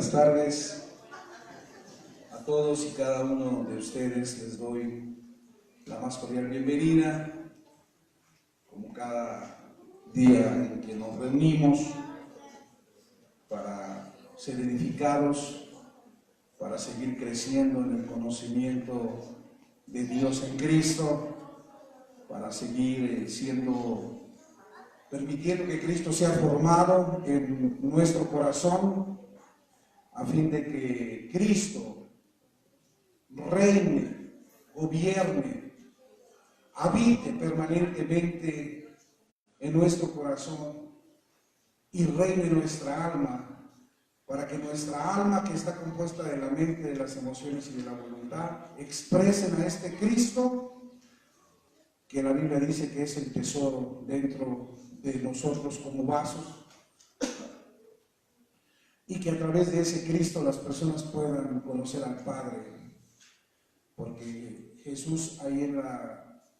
buenas tardes a todos y cada uno de ustedes. Les doy la más cordial bienvenida, como cada día en que nos reunimos para ser edificados, para seguir creciendo en el conocimiento de Dios en Cristo, para seguir permitiendo que Cristo sea formado en nuestro corazón, a fin de que Cristo reine, gobierne, habite permanentemente en nuestro corazón y reine nuestra alma, para que nuestra alma, que está compuesta de la mente, de las emociones y de la voluntad, expresen a este Cristo, que la Biblia dice que es el tesoro dentro de nosotros como vasos, y que a través de ese Cristo las personas puedan conocer al Padre, porque Jesús ahí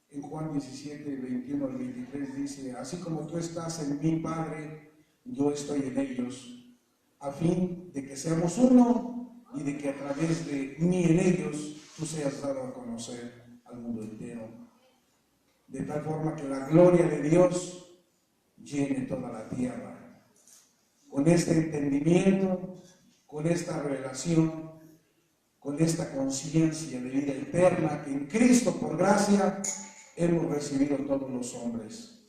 en Juan 17, 21 al 23 dice: así como tú estás en mí, Padre, yo estoy en ellos, a fin de que seamos uno y de que a través de mí en ellos tú seas dado a conocer al mundo entero, de tal forma que la gloria de Dios llene toda la tierra. Con este entendimiento, con esta revelación, con esta conciencia de vida eterna que en Cristo por gracia hemos recibido todos los hombres.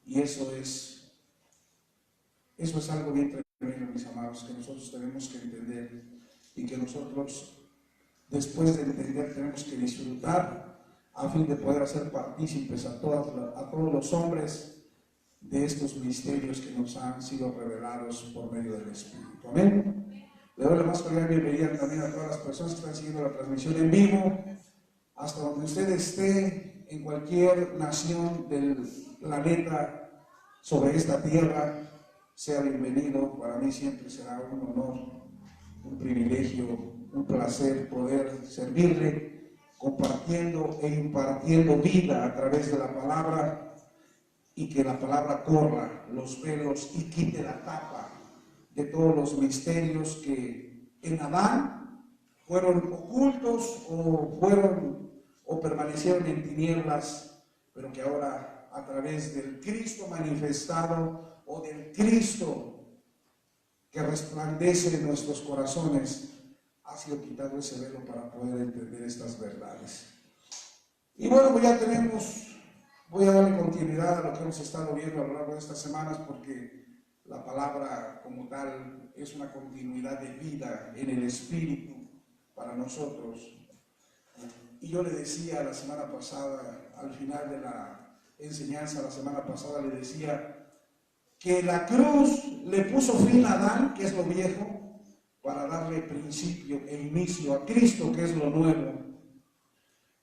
Y eso es algo bien tremendo, mis amados, que nosotros tenemos que entender, y que nosotros, después de entender, tenemos que disfrutar, a fin de poder hacer partícipes a todos los hombres de estos misterios que nos han sido revelados por medio del Espíritu. Amén. Le doy la más cordial bienvenida también a todas las personas que están siguiendo la transmisión en vivo, hasta donde usted esté, en cualquier nación del planeta, sobre esta tierra. Sea bienvenido. Para mí siempre será un honor, un privilegio, un placer poder servirle, compartiendo e impartiendo vida a través de la palabra, y que la palabra corra los velos y quite la tapa de todos los misterios que en Adán fueron ocultos o permanecieron en tinieblas, pero que ahora, a través del Cristo manifestado, o del Cristo que resplandece en nuestros corazones, ha sido quitado ese velo para poder entender estas verdades. Y bueno, pues ya voy a darle continuidad a lo que hemos estado viendo a lo largo de estas semanas, porque la palabra como tal es una continuidad de vida en el Espíritu para nosotros. Y yo le decía la semana pasada, al final de la enseñanza la semana pasada, le decía que la cruz le puso fin a Adán, que es lo viejo, para darle principio e inicio a Cristo, que es lo nuevo.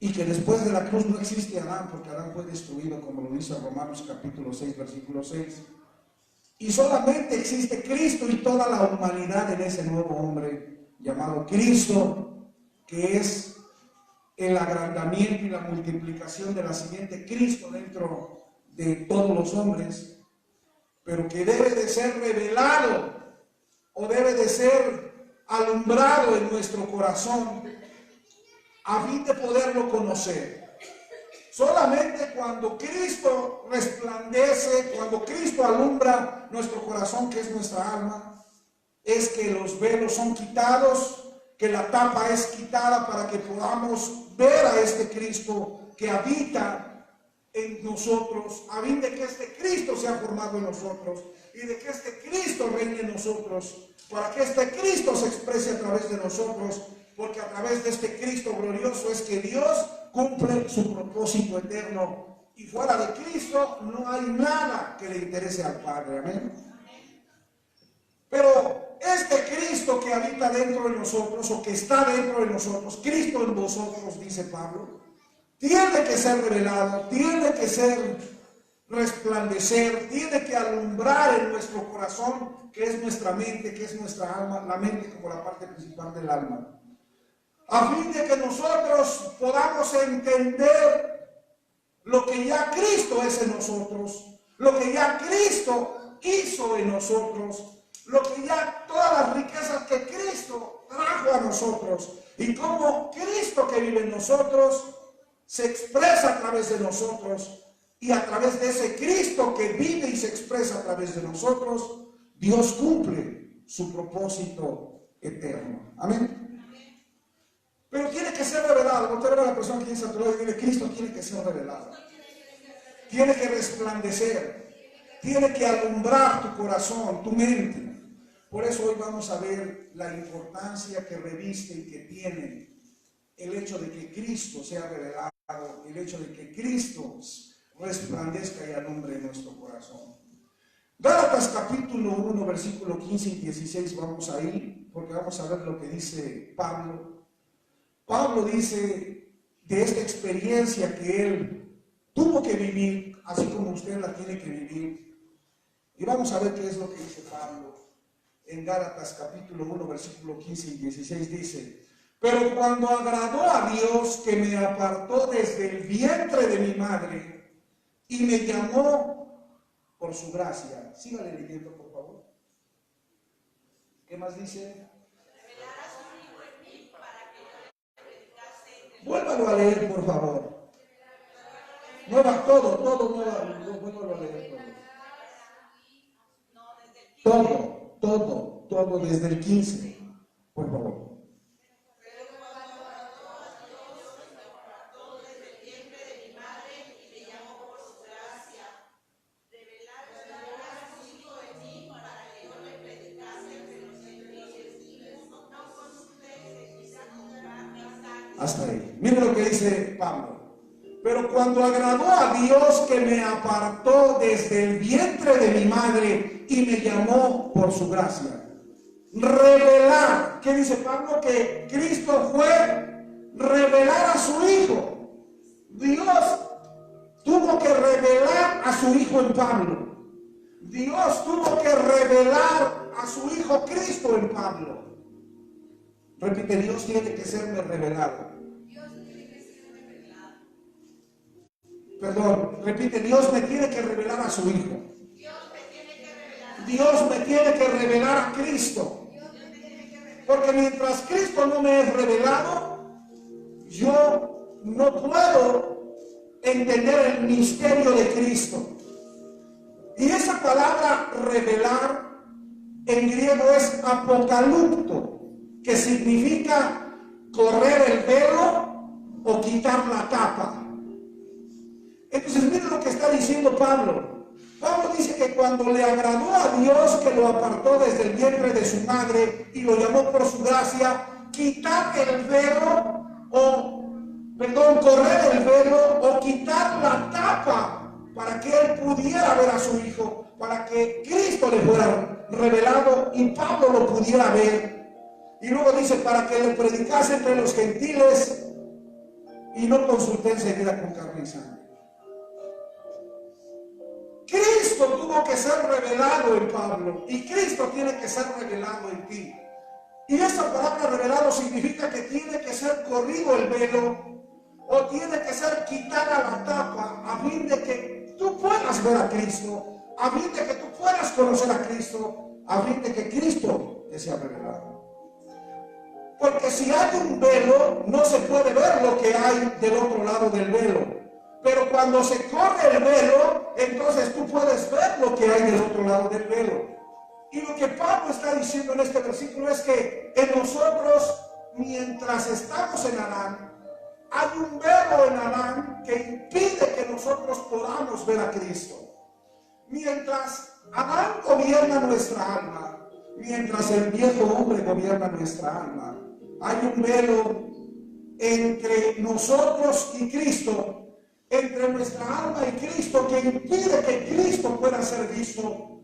Y que después de la cruz no existe Adán, porque Adán fue destruido, como lo dice Romanos capítulo 6, versículo 6. Y solamente existe Cristo y toda la humanidad en ese nuevo hombre llamado Cristo, que es el agrandamiento y la multiplicación de la simiente Cristo dentro de todos los hombres, pero que debe de ser revelado o debe de ser alumbrado en nuestro corazón, a fin de poderlo conocer. Solamente cuando Cristo resplandece, cuando Cristo alumbra nuestro corazón, que es nuestra alma, es que los velos son quitados, que la tapa es quitada, para que podamos ver a este Cristo que habita en nosotros, a fin de que este Cristo sea formado en nosotros y de que este Cristo reine en nosotros, para que este Cristo se exprese a través de nosotros, porque a través de este Cristo glorioso es que Dios cumple su propósito eterno, y fuera de Cristo no hay nada que le interese al Padre. Amén. Pero este Cristo que habita dentro de nosotros, o que está dentro de nosotros, Cristo en vosotros, dice Pablo, tiene que ser revelado, tiene que resplandecer, tiene que alumbrar en nuestro corazón, que es nuestra mente, que es nuestra alma, la mente como la parte principal del alma, a fin de que nosotros podamos entender lo que ya Cristo es en nosotros, lo que ya Cristo hizo en nosotros, lo que ya, todas las riquezas que Cristo trajo a nosotros, y cómo Cristo que vive en nosotros se expresa a través de nosotros, y a través de ese Cristo que vive y se expresa a través de nosotros, Dios cumple su propósito eterno. Amén. Pero tiene que ser revelado. Usted ve a la persona que dice a tu lado y dile: Cristo tiene que ser revelado. Tiene que resplandecer. Tiene que alumbrar tu corazón, tu mente. Por eso hoy vamos a ver la importancia que reviste y que tiene el hecho de que Cristo sea revelado, el hecho de que Cristo resplandezca y alumbre en nuestro corazón. Gálatas capítulo 1, versículo 15 y 16, vamos ahí, porque vamos a ver lo que dice Pablo. Pablo dice de esta experiencia que él tuvo que vivir, así como usted la tiene que vivir. Y vamos a ver qué es lo que dice Pablo. En Gálatas capítulo 1, versículo 15 y 16 dice: pero cuando agradó a Dios, que me apartó desde el vientre de mi madre y me llamó por su gracia. Sígale leyendo, por favor. ¿Qué más dice? Vuélvalo a leer, por favor. Vuélvalo a leer todo. Todo desde el 15, por favor. Hasta ahí. Mire lo que dice Pablo. Pero cuando agradó a Dios, que me apartó desde el vientre de mi madre y me llamó por su gracia. Revelar. ¿Qué dice Pablo? Que Cristo fue revelar a su Hijo. Dios tuvo que revelar a su Hijo en Pablo. Dios tuvo que revelar a su Hijo Cristo en Pablo. Repite: Dios tiene que serme revelado. Perdón, repite: Dios me tiene que revelar a su Hijo. Dios me tiene que revelar a Cristo. Porque mientras Cristo no me es revelado, yo no puedo entender el misterio de Cristo. Y esa palabra revelar en griego es apocalipto, que significa correr el velo o quitar la tapa. Entonces miren lo que está diciendo Pablo. Pablo dice que cuando le agradó a Dios, que lo apartó desde el vientre de su madre y lo llamó por su gracia, quitar el velo correr el velo o quitar la tapa para que él pudiera ver a su Hijo, para que Cristo le fuera revelado y Pablo lo pudiera ver. Y luego dice: para que le predicase entre los gentiles y no consulté enseguida con carne y sangre. Cristo tuvo que ser revelado en Pablo y Cristo tiene que ser revelado en ti. Y esa palabra revelado significa que tiene que ser corrido el velo o tiene que ser quitada la tapa a fin de que tú puedas ver a Cristo, a fin de que tú puedas conocer a Cristo, a fin de que Cristo te sea revelado. Porque si hay un velo, no se puede ver lo que hay del otro lado del velo. Pero cuando se corre el velo, entonces tú puedes ver lo que hay del otro lado del velo. Y lo que Pablo está diciendo en este versículo es que en nosotros, mientras estamos en Adán, hay un velo en Adán que impide que nosotros podamos ver a Cristo. Mientras Adán gobierna nuestra alma, mientras el viejo hombre gobierna nuestra alma, hay un velo entre nosotros y Cristo, entre nuestra alma y Cristo, que impide que Cristo pueda ser visto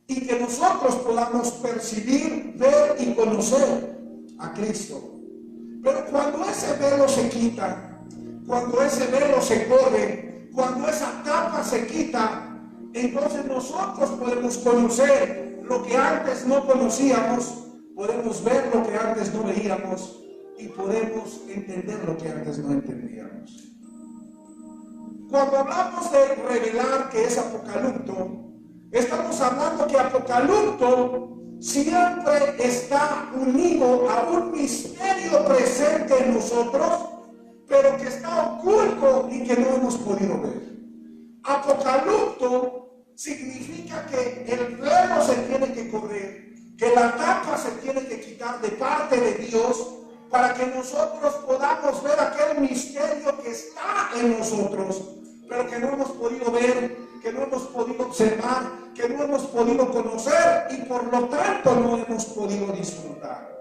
y que nosotros podamos percibir, ver y conocer a Cristo. Pero cuando ese velo se quita, cuando ese velo se corre, cuando esa tapa se quita, entonces nosotros podemos conocer lo que antes no conocíamos, podemos ver lo que antes no veíamos y podemos entender lo que antes no entendíamos. Cuando hablamos de revelar, que es apocalipto, estamos hablando que apocalipto siempre está unido a un misterio presente en nosotros, pero que está oculto y que no hemos podido ver. Apocalipto significa que el velo se tiene que correr, que la tapa se tiene que quitar de parte de Dios para que nosotros podamos ver aquel misterio que está en nosotros, pero que no hemos podido ver, que no hemos podido observar, que no hemos podido conocer y por lo tanto no hemos podido disfrutar.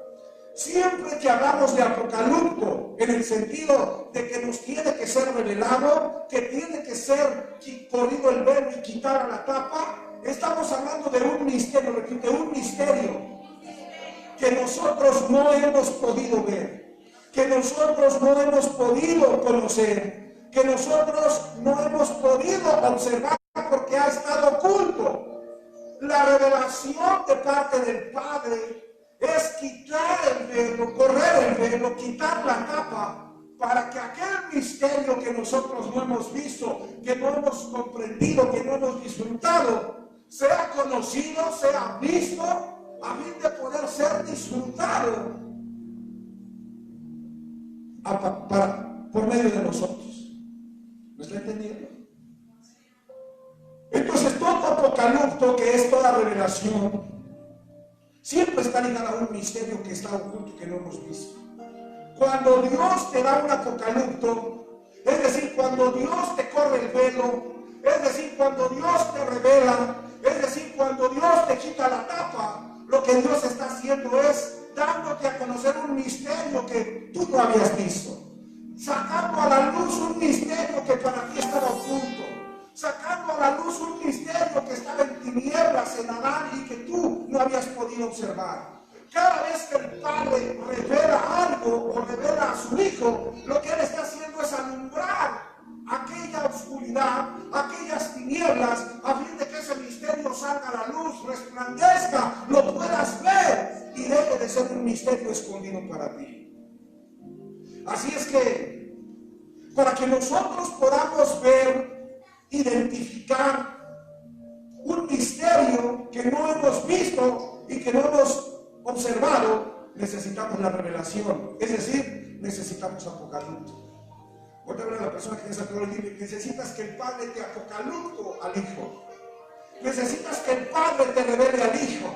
Siempre que hablamos de Apocalipto, en el sentido de que nos tiene que ser revelado, que tiene que ser corrido el velo y quitar la tapa, estamos hablando de un misterio, de un misterio que nosotros no hemos podido ver, que nosotros no hemos podido conocer, que nosotros no hemos podido observar porque ha estado oculto. La revelación de parte del Padre es quitar el velo, correr el velo, quitar la tapa, para que aquel misterio que nosotros no hemos visto, que no hemos comprendido, que no hemos disfrutado, sea conocido, sea visto, a fin de poder ser disfrutado por medio de nosotros. ¿Me está entendiendo? Entonces todo Apocalipto, que es toda revelación, siempre está ligado a un misterio que está oculto, que no hemos visto. Cuando Dios te da un Apocalipto, es decir, cuando Dios te corre el velo, es decir, cuando Dios te revela, es decir, cuando Dios te quita la tapa, lo que Dios está haciendo es dándote a conocer un misterio que tú no habías visto, sacando a la luz un misterio que para ti estaba oculto, sacando a la luz un misterio que estaba en tinieblas, en Adán, y que tú no habías podido observar. Cada vez que el Padre revela algo o revela a su Hijo, lo que Él está haciendo es alumbrar aquella oscuridad, aquellas tinieblas, a fin de que ese misterio salga a la luz, resplandezca, lo puedas ver y deje de ser un misterio escondido para ti. Así es que, para que nosotros podamos ver, identificar un misterio que no hemos visto y que no hemos observado, necesitamos la revelación, es decir, necesitamos Apocalipto. Voy a ver a la persona que está todo el día, necesitas que el Padre te Apocalipto al Hijo, necesitas que el Padre te revele al Hijo,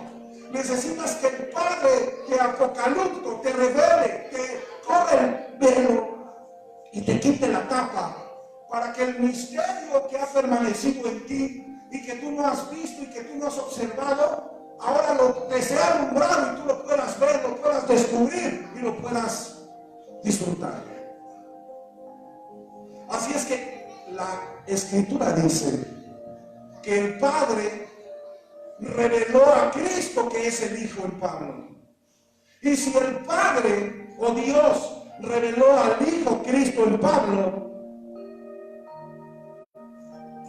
necesitas que el Padre te Apocalipto, te revele, te corre el velo y te quite la tapa, para que el misterio que ha permanecido en ti y que tú no has visto y que tú no has observado, ahora te sea alumbrado y tú lo puedas ver, lo puedas descubrir y lo puedas disfrutar. Así es que la Escritura dice que el Padre reveló a Cristo, que es el Hijo, en Pablo. Y si el Padre o Dios reveló al Hijo Cristo en Pablo,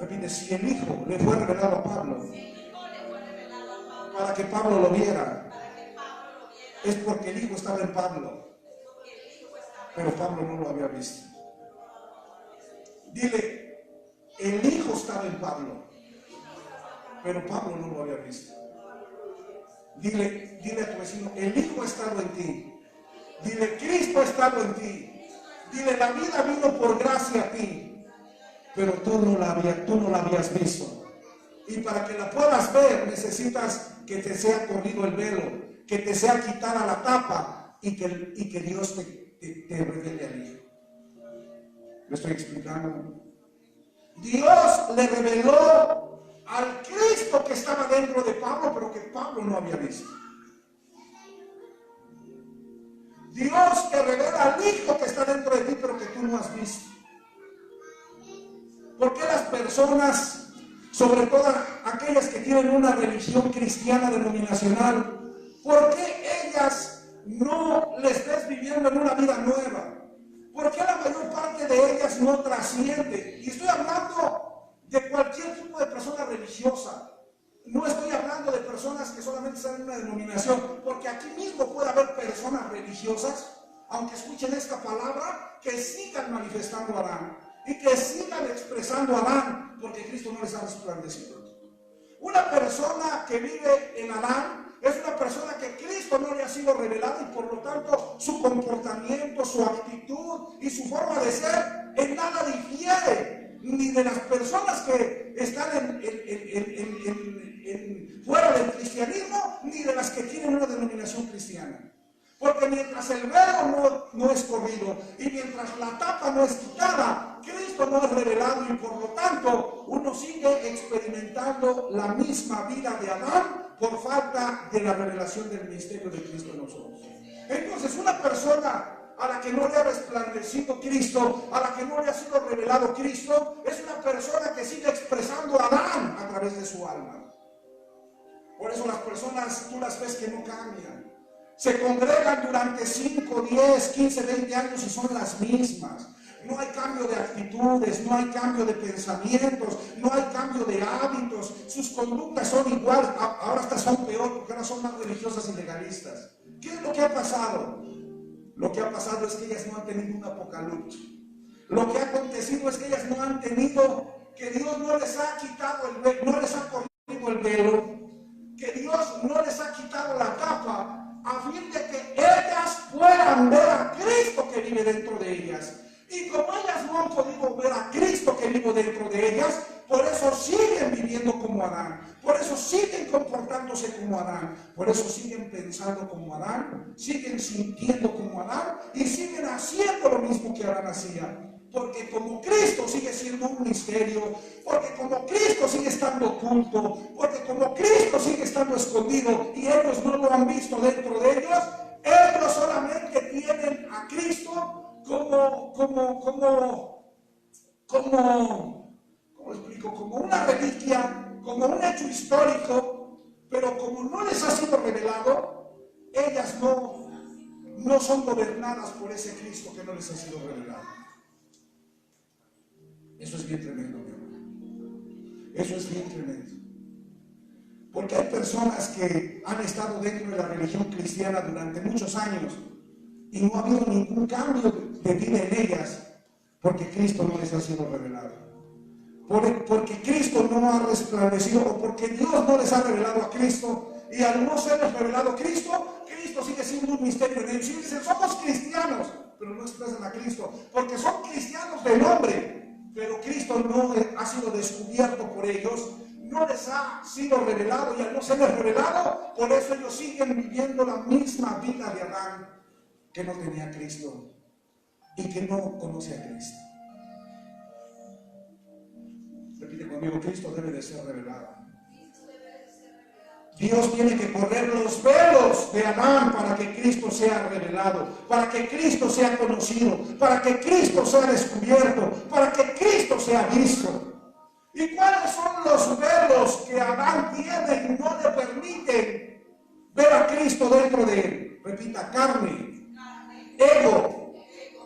repite, si el Hijo le fue revelado a Pablo para que Pablo lo viera, es porque el Hijo estaba en Pablo, pero Pablo no lo había visto. Dile, el Hijo estaba en Pablo, pero Pablo no lo había visto. Dile a tu vecino, el Hijo ha estado en ti. Dile, Cristo ha estado en ti. Dile, la vida vino por gracia a ti, pero tú no la habías visto. Y para que la puedas ver, necesitas que te sea corrido el velo, que te sea quitada la tapa y que Dios te revele al Hijo. ¿Me estoy explicando? Dios le reveló al Cristo que estaba dentro de Pablo, pero que Pablo no había visto. Dios te revela al Hijo que está dentro de ti, pero que tú no has visto. ¿Por qué las personas, sobre todo aquellas que tienen una religión cristiana denominacional, por qué ellas no les ves viviendo en una vida nueva? ¿Por qué la mayor parte de ellas no trasciende? Y estoy hablando de cualquier tipo de persona religiosa. No estoy hablando de personas que solamente están en una denominación, porque aquí mismo puede haber personas religiosas, aunque escuchen esta palabra, que sigan manifestando a Adán y que sigan expresando a Adán, porque Cristo no les ha resplandecido. Una persona que vive en Adán es una persona que Cristo no le ha sido revelado y por lo tanto su comportamiento, su actitud y su forma de ser en nada difiere ni de las personas que están fuera del cristianismo, ni de las que tienen una denominación cristiana. Porque mientras el velo no es corrido y mientras la tapa no es quitada, Cristo no es revelado y por lo tanto uno sigue experimentando la misma vida de Adán por falta de la revelación del misterio de Cristo en nosotros. Entonces una persona a la que no le ha resplandecido Cristo, a la que no le ha sido revelado Cristo, es una persona que sigue expresando a Adán a través de su alma. Por eso las personas, tú las ves que no cambian. Se congregan durante 5, 10, 15, 20 años y son las mismas. No hay cambio de actitudes, no hay cambio de pensamientos, no hay cambio de hábitos. Sus conductas son igual, ahora hasta son peor porque ahora son más religiosas y legalistas. ¿Qué es lo que ha pasado? Lo que ha pasado es que ellas no han tenido un apocalipsis. Lo que ha acontecido es que ellas no han tenido, que Dios no les ha quitado el velo, no les ha corrido el velo, que Dios no les ha quitado la capa, a fin de que ellas puedan ver a Cristo que vive dentro de ellas. Y como ellas no han podido ver a Cristo que vive dentro de ellas, por eso siguen viviendo como Adán, por eso siguen comportándose como Adán, por eso siguen pensando como Adán, siguen sintiendo como Adán y siguen haciendo lo mismo que Adán hacía. Porque como Cristo sigue siendo un misterio, porque como Cristo sigue estando oculto, porque como Cristo sigue estando escondido y ellos no lo han visto dentro de ellos solamente tienen a Cristo ¿cómo explico? Como una reliquia, como un hecho histórico, pero como no les ha sido revelado, ellas no son gobernadas por ese Cristo que no les ha sido revelado. Eso es bien tremendo, mi hermano. Eso es bien tremendo. Porque hay personas que han estado dentro de la religión cristiana durante muchos años y no ha habido ningún cambio de vida en ellas porque Cristo no les ha sido revelado. Porque Cristo no ha resplandecido o porque Dios no les ha revelado a Cristo y al no serles revelado Cristo, Cristo sigue siendo un misterio en ellos. Y dicen, somos cristianos, pero no expresan a Cristo porque son cristianos de nombre. Pero Cristo no ha sido descubierto por ellos, no les ha sido revelado y al no serles revelado, por eso ellos siguen viviendo la misma vida de Adán, que no tenía a Cristo y que no conoce a Cristo. Repite conmigo, Cristo debe de ser revelado. Dios tiene que correr los velos de Adán para que Cristo sea revelado, para que Cristo sea conocido, para que Cristo sea descubierto, para que Cristo sea visto. ¿Y cuáles son los velos que Adán tiene y no le permiten ver a Cristo dentro de él? Repita, carne, ego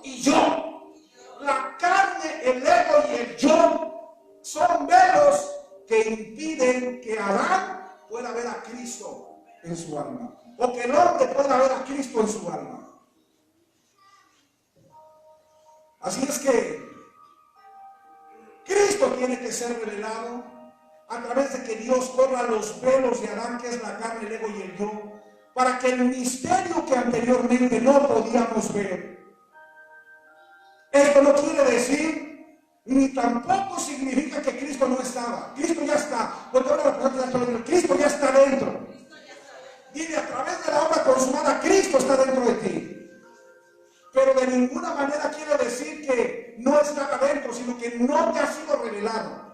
y yo. La carne, el ego y el yo son velos que impiden que Adán pueda ver a Cristo en su alma, o que el hombre pueda ver a Cristo en su alma. Así es que Cristo tiene que ser revelado a través de que Dios corra los velos de Adán, que es la carne, el ego y el yo, para que el misterio que anteriormente no podíamos ver. Esto no quiere decir ni tampoco significa que Cristo no estaba. Cristo ya está. Cristo ya está dentro. Dile, a través de la obra consumada, Cristo está dentro de ti. Pero de ninguna manera quiere decir que no estaba dentro, sino que no te ha sido revelado.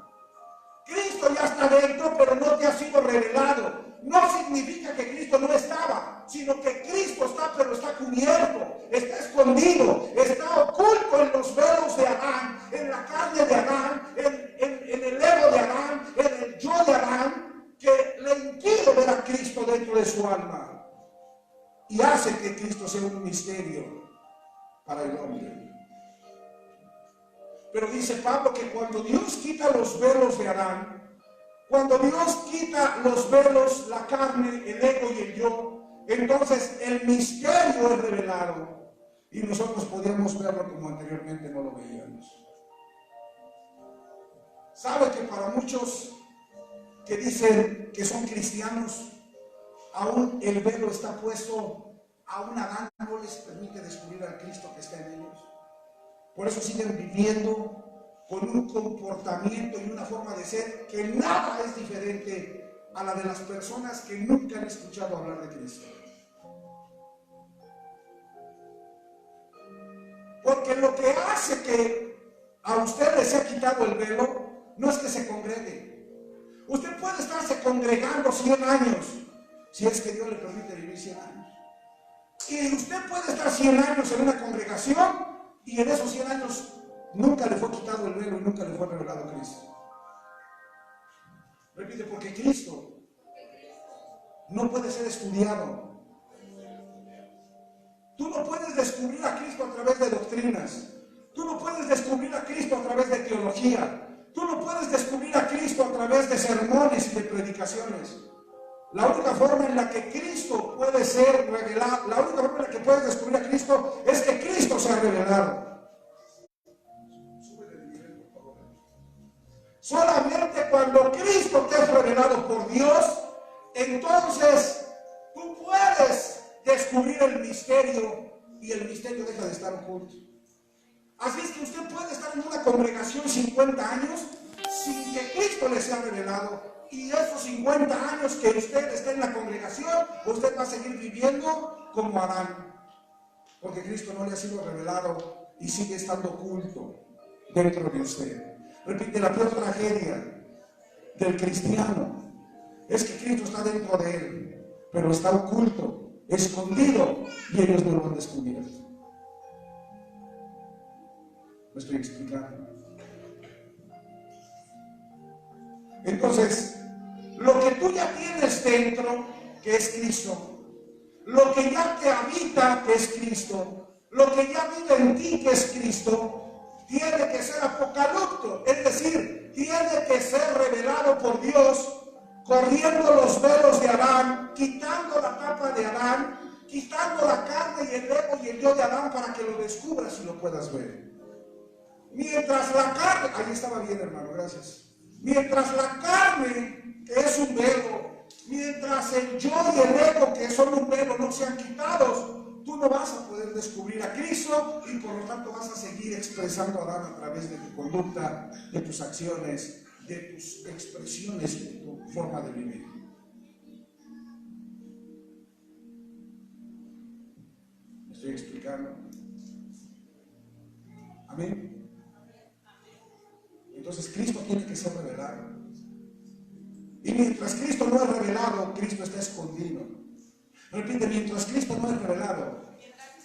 Cristo ya está dentro, pero no te ha sido revelado. No significa que Cristo no estaba, sino que Cristo está, pero está cubierto, está escondido, está oculto en los velos de Adán, en la carne de Adán, en el ego de Adán, en el yo de Adán, que le impide ver a Cristo dentro de su alma y hace que Cristo sea un misterio para el hombre. Pero dice Pablo que cuando Dios quita los velos de Adán, cuando Dios quita los velos, la carne, el ego y el yo, entonces el misterio es revelado y nosotros podemos verlo como anteriormente no lo veíamos. ¿Sabe que para muchos que dicen que son cristianos, aún el velo está puesto, aún Adán no les permite descubrir al Cristo que está en ellos. Por eso siguen viviendo con un comportamiento y una forma de ser que nada es diferente a la de las personas que nunca han escuchado hablar de Cristo. Porque lo que hace que a usted le sea quitado el velo no es que se congregue. Usted puede estarse congregando 100 años, si es que Dios le permite vivir 100 años. Y usted puede estar 100 años en una congregación y en esos 100 años nunca le fue quitado el velo y nunca le fue revelado Cristo. Repite, porque Cristo no puede ser estudiado. Tú no puedes descubrir a Cristo a través de doctrinas. Tú no puedes descubrir a Cristo a través de teología. Tú no puedes descubrir a Cristo a través de sermones y de predicaciones. La única forma en la que Cristo puede ser revelado, la única forma en la que puedes descubrir a Cristo es que Cristo sea revelado. Solamente cuando Cristo te es revelado por Dios, entonces tú puedes descubrir el misterio y el misterio deja de estar oculto. Así es que usted puede estar en una congregación 50 años sin que Cristo le sea revelado, y esos 50 años que usted esté en la congregación, usted va a seguir viviendo como Adán, porque Cristo no le ha sido revelado y sigue estando oculto dentro de usted. Repite, la peor tragedia del cristiano es que Cristo está dentro de él, pero está oculto, escondido, y ellos no lo han descubierto. ¿Me estoy explicando? Entonces, lo que tú ya tienes dentro, que es Cristo, lo que ya te habita, que es Cristo, lo que ya vive en ti, que es Cristo, tiene que ser apocalipto, es decir, tiene que ser revelado por Dios, corriendo los velos de Adán, quitando la tapa de Adán, quitando la carne y el ego y el yo de Adán para que lo descubras y lo puedas ver. Mientras la carne, ahí estaba bien, hermano, gracias. Mientras la carne, que es un velo, mientras el yo y el ego, que son un velo, no sean quitados, tú no vas a poder descubrir a Cristo y por lo tanto vas a seguir expresando a Adán a través de tu conducta, de tus acciones, de tus expresiones, de tu forma de vivir. ¿Me estoy explicando? Amén. Entonces Cristo tiene que ser revelado. Y mientras Cristo no es revelado, Cristo está escondido. Repite, mientras Cristo no es revelado,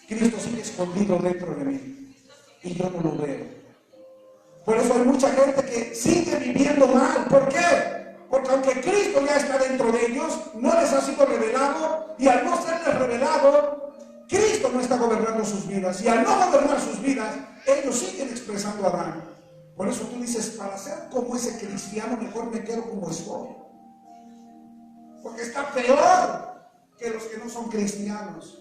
Cristo sigue escondido dentro de mí y yo no lo veo. Por eso hay mucha gente que sigue viviendo mal. ¿Por qué? Porque aunque Cristo ya está dentro de ellos, no les ha sido revelado, y al no serles revelado, Cristo no está gobernando sus vidas, y al no gobernar sus vidas, ellos siguen expresando a Adán. Por eso tú dices, para ser como ese cristiano, mejor me quedo como estoy, porque está peor que los que no son cristianos.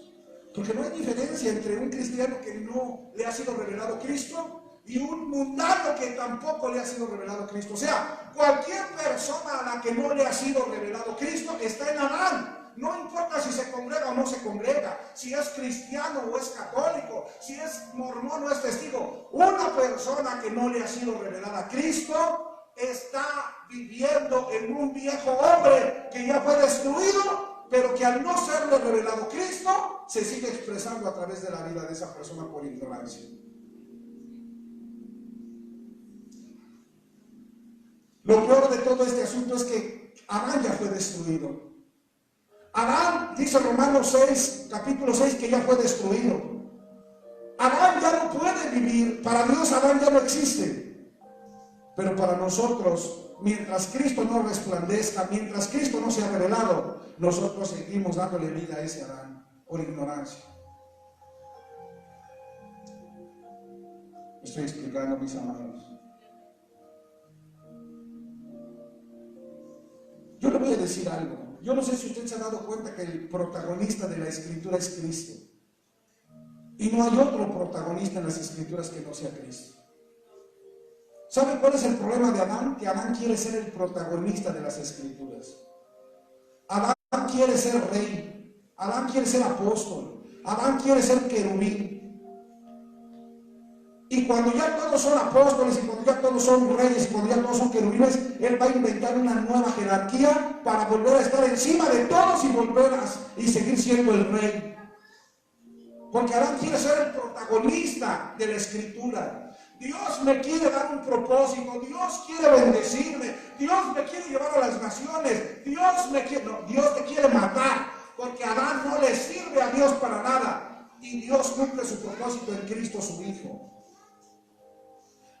Porque no hay diferencia entre un cristiano que no le ha sido revelado Cristo y un mundano que tampoco le ha sido revelado Cristo. O sea, cualquier persona a la que no le ha sido revelado Cristo está en Adán. No importa si se congrega o no se congrega, si es cristiano o es católico, si es mormón o es testigo. Una persona que no le ha sido revelada Cristo está viviendo en un viejo hombre que ya fue destruido, pero que al no serle revelado Cristo, se sigue expresando a través de la vida de esa persona por ignorancia. Lo peor de todo este asunto es que Adán ya fue destruido. Adán, dice Romanos 6, capítulo 6, que ya fue destruido. Adán ya no puede vivir. Para Dios Adán ya no existe. Pero para nosotros, mientras Cristo no resplandezca, mientras Cristo no sea revelado, nosotros seguimos dándole vida a ese Adán por ignorancia. ¿Me estoy explicando, mis amados? Yo le voy a decir algo. Yo no sé si usted se ha dado cuenta que el protagonista de la Escritura es Cristo. Y no hay otro protagonista en las Escrituras que no sea Cristo. ¿Sabe cuál es el problema de Adán? Que Adán quiere ser el protagonista de las Escrituras. Adán quiere ser rey, Adán quiere ser apóstol, Adán quiere ser querubín. Y cuando ya todos son apóstoles, y cuando ya todos son reyes, y cuando ya todos son querubines, él va a inventar una nueva jerarquía para volver a estar encima de todos y volver y seguir siendo el rey. Porque Adán quiere ser el protagonista de la escritura. Dios me quiere dar un propósito, Dios quiere bendecirme, Dios me quiere llevar a las naciones, Dios te quiere matar, porque Adán no le sirve a Dios para nada. Y Dios cumple su propósito en Cristo su Hijo.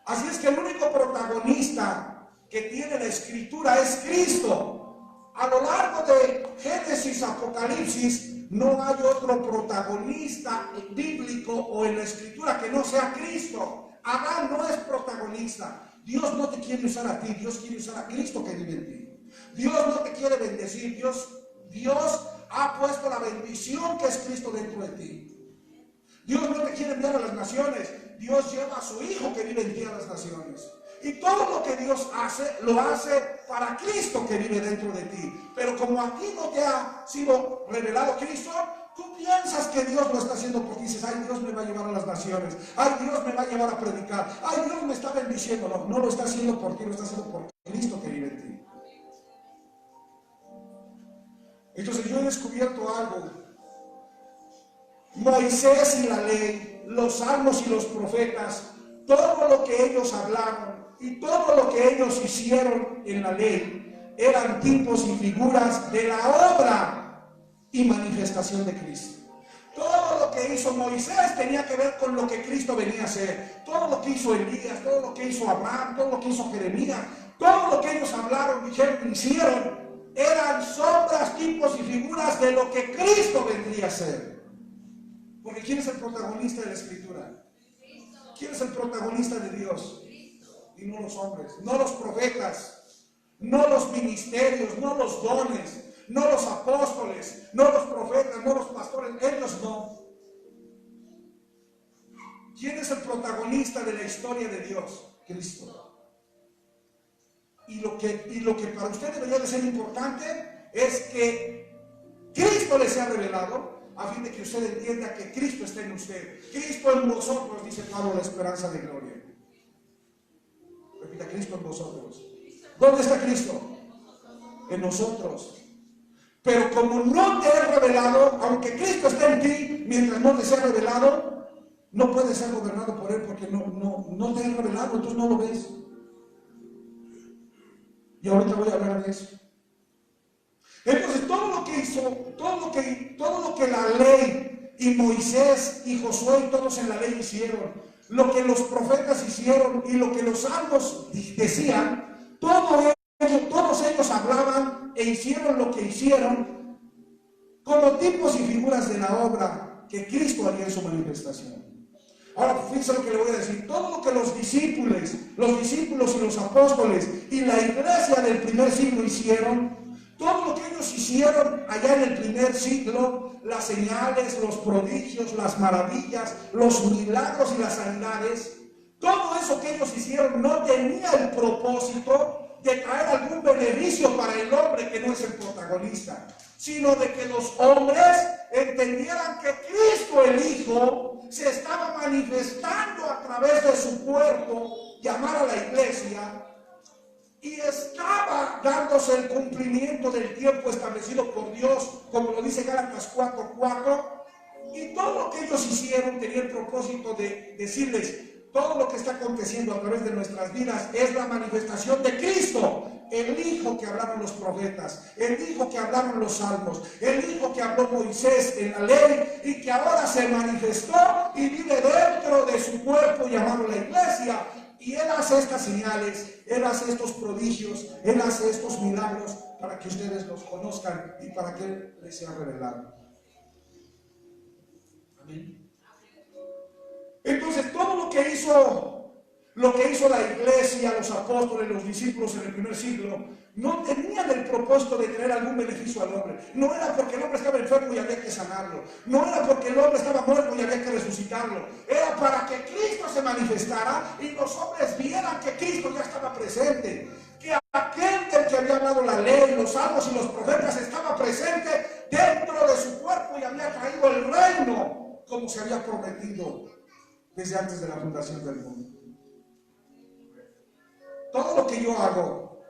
Así es que el único protagonista que tiene la escritura es Cristo. A lo largo de Génesis, Apocalipsis, no hay otro protagonista bíblico o en la escritura que no sea Cristo. Adán no es protagonista. Dios no te quiere usar a ti, Dios quiere usar a Cristo que vive en ti. Dios no te quiere bendecir, Dios ha puesto la bendición que es Cristo dentro de ti. Dios no te quiere enviar a las naciones, Dios lleva a su Hijo que vive en ti a las naciones. Y todo lo que Dios hace, lo hace para Cristo que vive dentro de ti. Pero como a ti no te ha sido revelado Cristo, tú piensas que Dios lo está haciendo porque dices, ay, Dios me va a llevar a las naciones, ay, Dios me va a llevar a predicar, ay, Dios me está bendiciendo. No, no lo está haciendo por ti, lo está haciendo por Cristo que vive en ti. Entonces yo he descubierto algo. Moisés y la ley, los salmos y los profetas, todo lo que ellos hablaron y todo lo que ellos hicieron en la ley eran tipos y figuras de la obra y manifestación de Cristo. Todo lo que hizo Moisés tenía que ver con lo que Cristo venía a hacer. Todo lo que hizo Elías, todo lo que hizo Abraham, todo lo que hizo Jeremías, todo lo que ellos hablaron, dijeron, hicieron, eran sombras, tipos y figuras de lo que Cristo vendría a ser. Porque ¿quién es el protagonista de la escritura? ¿Quién es el protagonista de Dios? Y no los hombres, no los profetas, no los ministerios, no los dones, no los apóstoles, no los profetas, no los pastores, ellos no. ¿Quién es el protagonista de la historia de Dios? Cristo. Y lo que para usted debería de ser importante es que Cristo les sea revelado, a fin de que usted entienda que Cristo está en usted. Cristo en vosotros, dice Pablo, la esperanza de gloria. Repita, Cristo en vosotros. ¿Dónde está Cristo? En nosotros. Pero como no te he revelado, aunque Cristo está en ti, mientras no te sea revelado, no puedes ser gobernado por Él porque no te he revelado, entonces no lo ves. Y ahorita voy a hablar de eso. Entonces todo lo que hizo, todo lo que la ley y Moisés y Josué y todos en la ley hicieron, lo que los profetas hicieron y lo que los salmos decían, todos ellos hablaban e hicieron lo que hicieron como tipos y figuras de la obra que Cristo haría en su manifestación. Ahora, fíjense lo que le voy a decir. Todo lo que los discípulos y los apóstoles y la iglesia del primer siglo hicieron, todo lo que ellos hicieron allá en el primer siglo, las señales, los prodigios, las maravillas, los milagros y las sanidades, todo eso que ellos hicieron no tenía el propósito de traer algún beneficio para el hombre que no es el protagonista, sino de que los hombres entendieran que Cristo el Hijo se estaba manifestando a través de su cuerpo, llamar a la iglesia, y estaba dándose el cumplimiento del tiempo establecido por Dios, como lo dice Gálatas 4:4, y todo lo que ellos hicieron tenía el propósito de decirles, todo lo que está aconteciendo a través de nuestras vidas es la manifestación de Cristo, el Hijo que hablaron los profetas, el Hijo que hablaron los salmos, el Hijo que habló Moisés en la ley y que ahora se manifestó y vive dentro de su cuerpo llamado la iglesia. Y Él hace estas señales, Él hace estos prodigios, Él hace estos milagros para que ustedes los conozcan y para que Él les sea revelado. Amén. Entonces, todo lo que hizo la iglesia, los apóstoles, los discípulos en el primer siglo, no tenían el propósito de traer algún beneficio al hombre. No era porque el hombre estaba enfermo y había que sanarlo. No era porque el hombre estaba muerto y había que resucitarlo. Era para que Cristo se manifestara y los hombres vieran que Cristo ya estaba presente. Que aquel del que había hablado la ley, los salmos y los profetas estaba presente prometido desde antes de la fundación del mundo. Todo lo que yo hago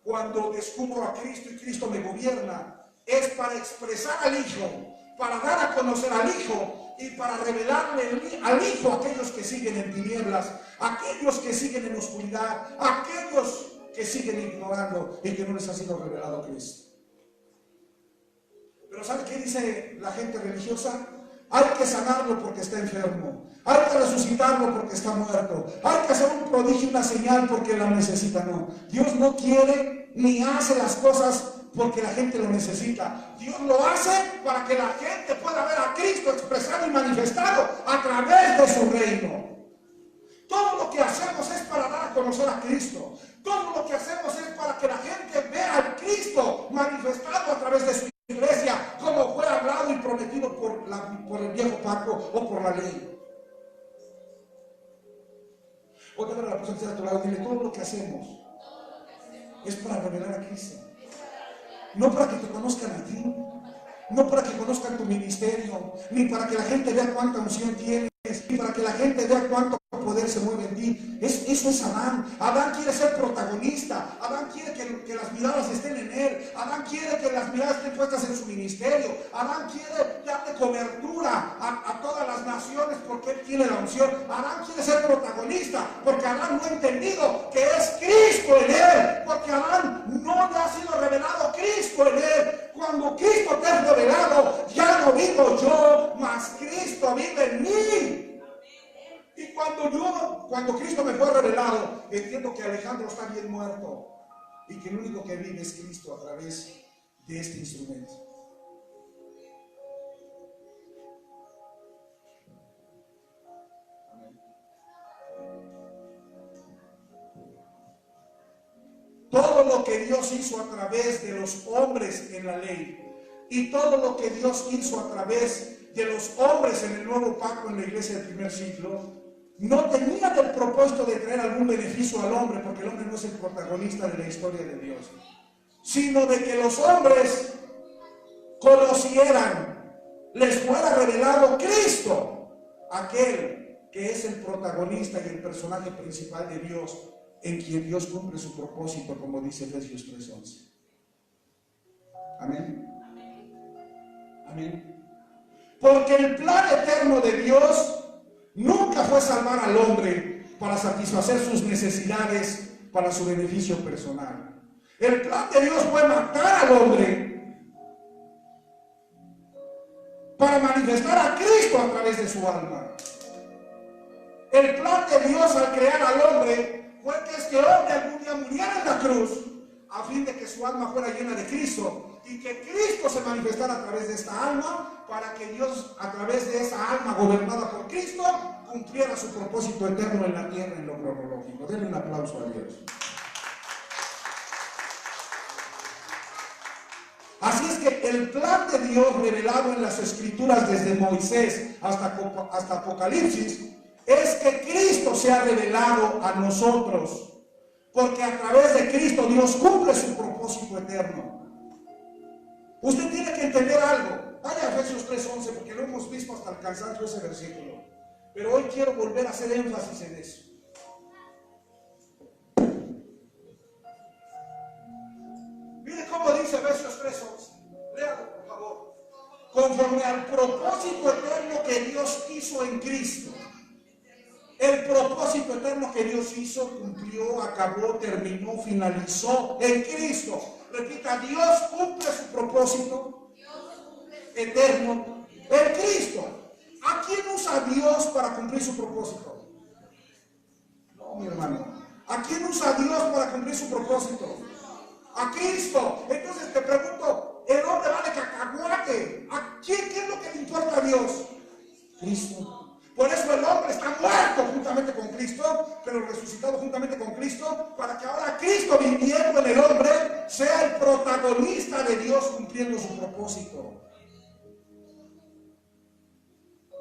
cuando descubro a Cristo y Cristo me gobierna es para expresar al Hijo, para dar a conocer al Hijo y para revelarle al Hijo a aquellos que siguen en tinieblas, a aquellos que siguen en oscuridad, a aquellos que siguen ignorando y que no les ha sido revelado Cristo. Pero ¿sabe qué dice la gente religiosa? Hay que sanarlo porque está enfermo, hay que resucitarlo porque está muerto, hay que hacer un prodigio, una señal porque lo necesita. No, Dios no quiere ni hace las cosas porque la gente lo necesita. Dios lo hace para que la gente pueda ver a Cristo expresado y manifestado a través de su reino. Todo lo que hacemos es para dar a conocer a Cristo. Todo lo que hacemos es para que la gente vea a Cristo manifestado a través de su iglesia, como fue hablado y prometido por el viejo pacto o por la ley. Otra vez la persona que está a tu lado, dile, todo lo que hacemos es para revelar a Cristo. No para que te conozcan a ti, no para que conozcan tu ministerio, ni para que la gente vea cuánta unción tienes, ni para que la gente vea cuánto poder se mueve en ti. Eso es Adán. Adán quiere ser protagonista. Adán quiere que las miradas estén en él. Adán quiere que las miradas estén puestas en su ministerio. Adán quiere darle cobertura a todas las naciones porque él tiene la unción. Adán quiere ser protagonista porque Adán no ha entendido que es Cristo en él, porque Adán no le ha sido revelado Cristo en él. Cuando Cristo te ha revelado, ya no vivo yo, mas Cristo vive en mí. Y cuando Cristo me fue revelado, entiendo que Alejandro está bien muerto y que el único que vive es Cristo a través de este instrumento. Amén. Todo lo que Dios hizo a través de los hombres en la ley y todo lo que Dios hizo a través de los hombres en el nuevo pacto en la iglesia del primer siglo no tenía el propósito de traer algún beneficio al hombre, porque el hombre no es el protagonista de la historia de Dios, sino de que los hombres conocieran, les fuera revelado Cristo, aquel que es el protagonista y el personaje principal de Dios, en quien Dios cumple su propósito, como dice Efesios 3:11. Amén. Amén. Porque el plan eterno de Dios nunca fue salvar al hombre para satisfacer sus necesidades para su beneficio personal. El plan de Dios fue matar al hombre para manifestar a Cristo a través de su alma. El plan de Dios al crear al hombre fue que este hombre algún día muriera en la cruz a fin de que su alma fuera llena de Cristo y que Cristo se manifestara a través de esta alma, para que Dios a través de esa alma gobernada por Cristo cumpliera su propósito eterno en la tierra en lo cronológico. Denle un aplauso a Dios. Así es que el plan de Dios revelado en las Escrituras desde Moisés hasta Apocalipsis es que Cristo sea revelado a nosotros, porque a través de Cristo Dios cumple su propósito eterno. Usted tiene que entender algo. Vaya a Efesios 3:11, porque lo hemos visto hasta el cansancio ese versículo, pero hoy quiero volver a hacer énfasis en eso. Mire cómo dice Efesios 3:11. Léalo, por favor. Conforme al propósito eterno que Dios hizo en Cristo. El propósito eterno que Dios hizo, cumplió, acabó, terminó, finalizó en Cristo. Repita, Dios cumple su propósito eterno en Cristo. ¿A quién usa Dios para cumplir su propósito? No, mi hermano. ¿A quién usa Dios para cumplir su propósito? A Cristo. Entonces te pregunto, el hombre vale cacahuate. ¿A quién? ¿Qué es lo que le importa a Dios? Cristo. Por eso el hombre está muerto juntamente con Cristo, pero resucitado juntamente con Cristo, para que ahora Cristo, viviendo en el hombre, sea el protagonista de Dios cumpliendo su propósito.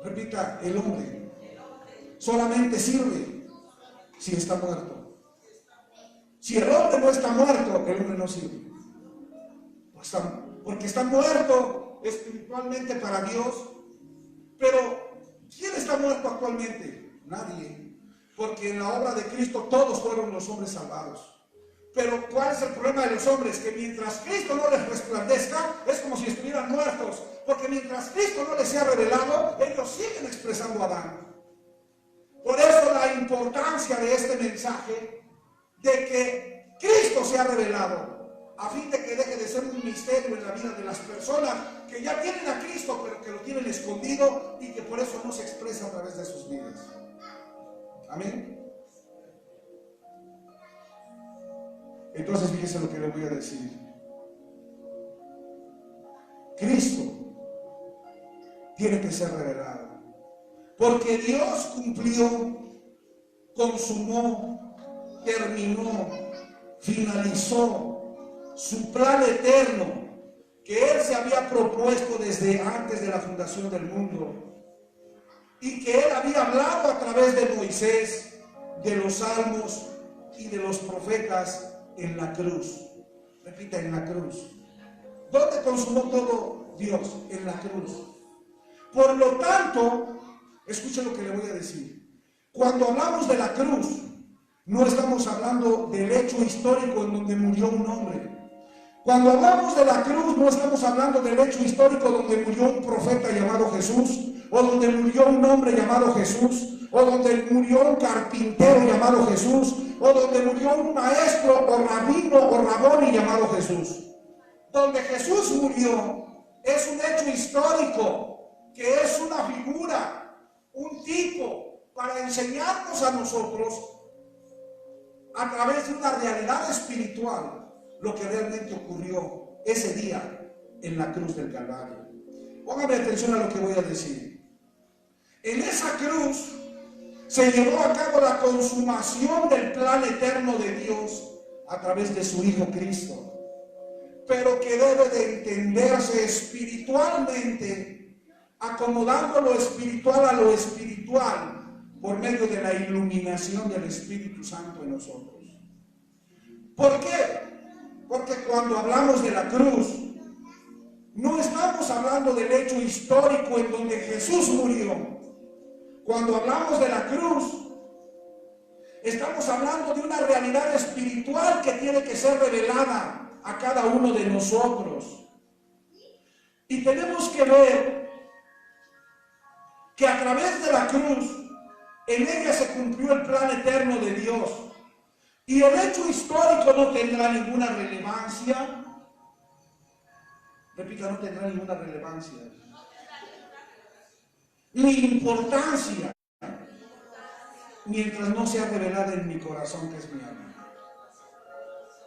Repita, el hombre solamente sirve si está muerto. Si el hombre no está muerto, el hombre no sirve. Porque está muerto espiritualmente para Dios, pero ¿Quién está muerto actualmente? Nadie. Porque en la obra de Cristo todos fueron los hombres salvados. Pero ¿cuál es el problema de los hombres? Que mientras Cristo no les resplandezca, es como si estuvieran muertos. Porque mientras Cristo no les sea revelado, ellos siguen expresando a Adán. Por eso la importancia de este mensaje, de que Cristo sea revelado, a fin de que deje de ser un misterio en la vida de las personas que ya tienen a Cristo, pero que lo tienen escondido y que por eso no se expresa a través de sus vidas. Amén. Entonces fíjese lo que le voy a decir. Cristo tiene que ser revelado, porque Dios cumplió, consumó, terminó, finalizó su plan eterno que Él se había propuesto desde antes de la fundación del mundo y que Él había hablado a través de Moisés, de los salmos y de los profetas en la cruz. Repita, en la cruz. ¿Dónde consumó todo Dios? En la cruz. Por lo tanto, escuche lo que le voy a decir. Cuando hablamos de la cruz, no estamos hablando del hecho histórico en donde murió un hombre. Cuando hablamos de la cruz, no estamos hablando del hecho histórico donde murió un profeta llamado Jesús, o donde murió un hombre llamado Jesús, o donde murió un carpintero llamado Jesús, o donde murió un maestro o rabino o raboni llamado Jesús. Donde Jesús murió es un hecho histórico, que es una figura, un tipo para enseñarnos a nosotros a través de una realidad espiritual lo que realmente ocurrió ese día en la cruz del Calvario. Póngame atención a lo que voy a decir. En esa cruz se llevó a cabo la consumación del plan eterno de Dios a través de su Hijo Cristo, pero que debe de entenderse espiritualmente, acomodando lo espiritual a lo espiritual por medio de la iluminación del Espíritu Santo en nosotros. ¿Por qué? Porque cuando hablamos de la cruz, no estamos hablando del hecho histórico en donde Jesús murió. Cuando hablamos de la cruz, estamos hablando de una realidad espiritual que tiene que ser revelada a cada uno de nosotros. Y tenemos que ver que a través de la cruz, en ella se cumplió el plan eterno de Dios. Y el hecho histórico no tendrá ninguna relevancia. Repita, no tendrá ninguna relevancia ni importancia mientras no sea revelada en mi corazón, que es mi alma.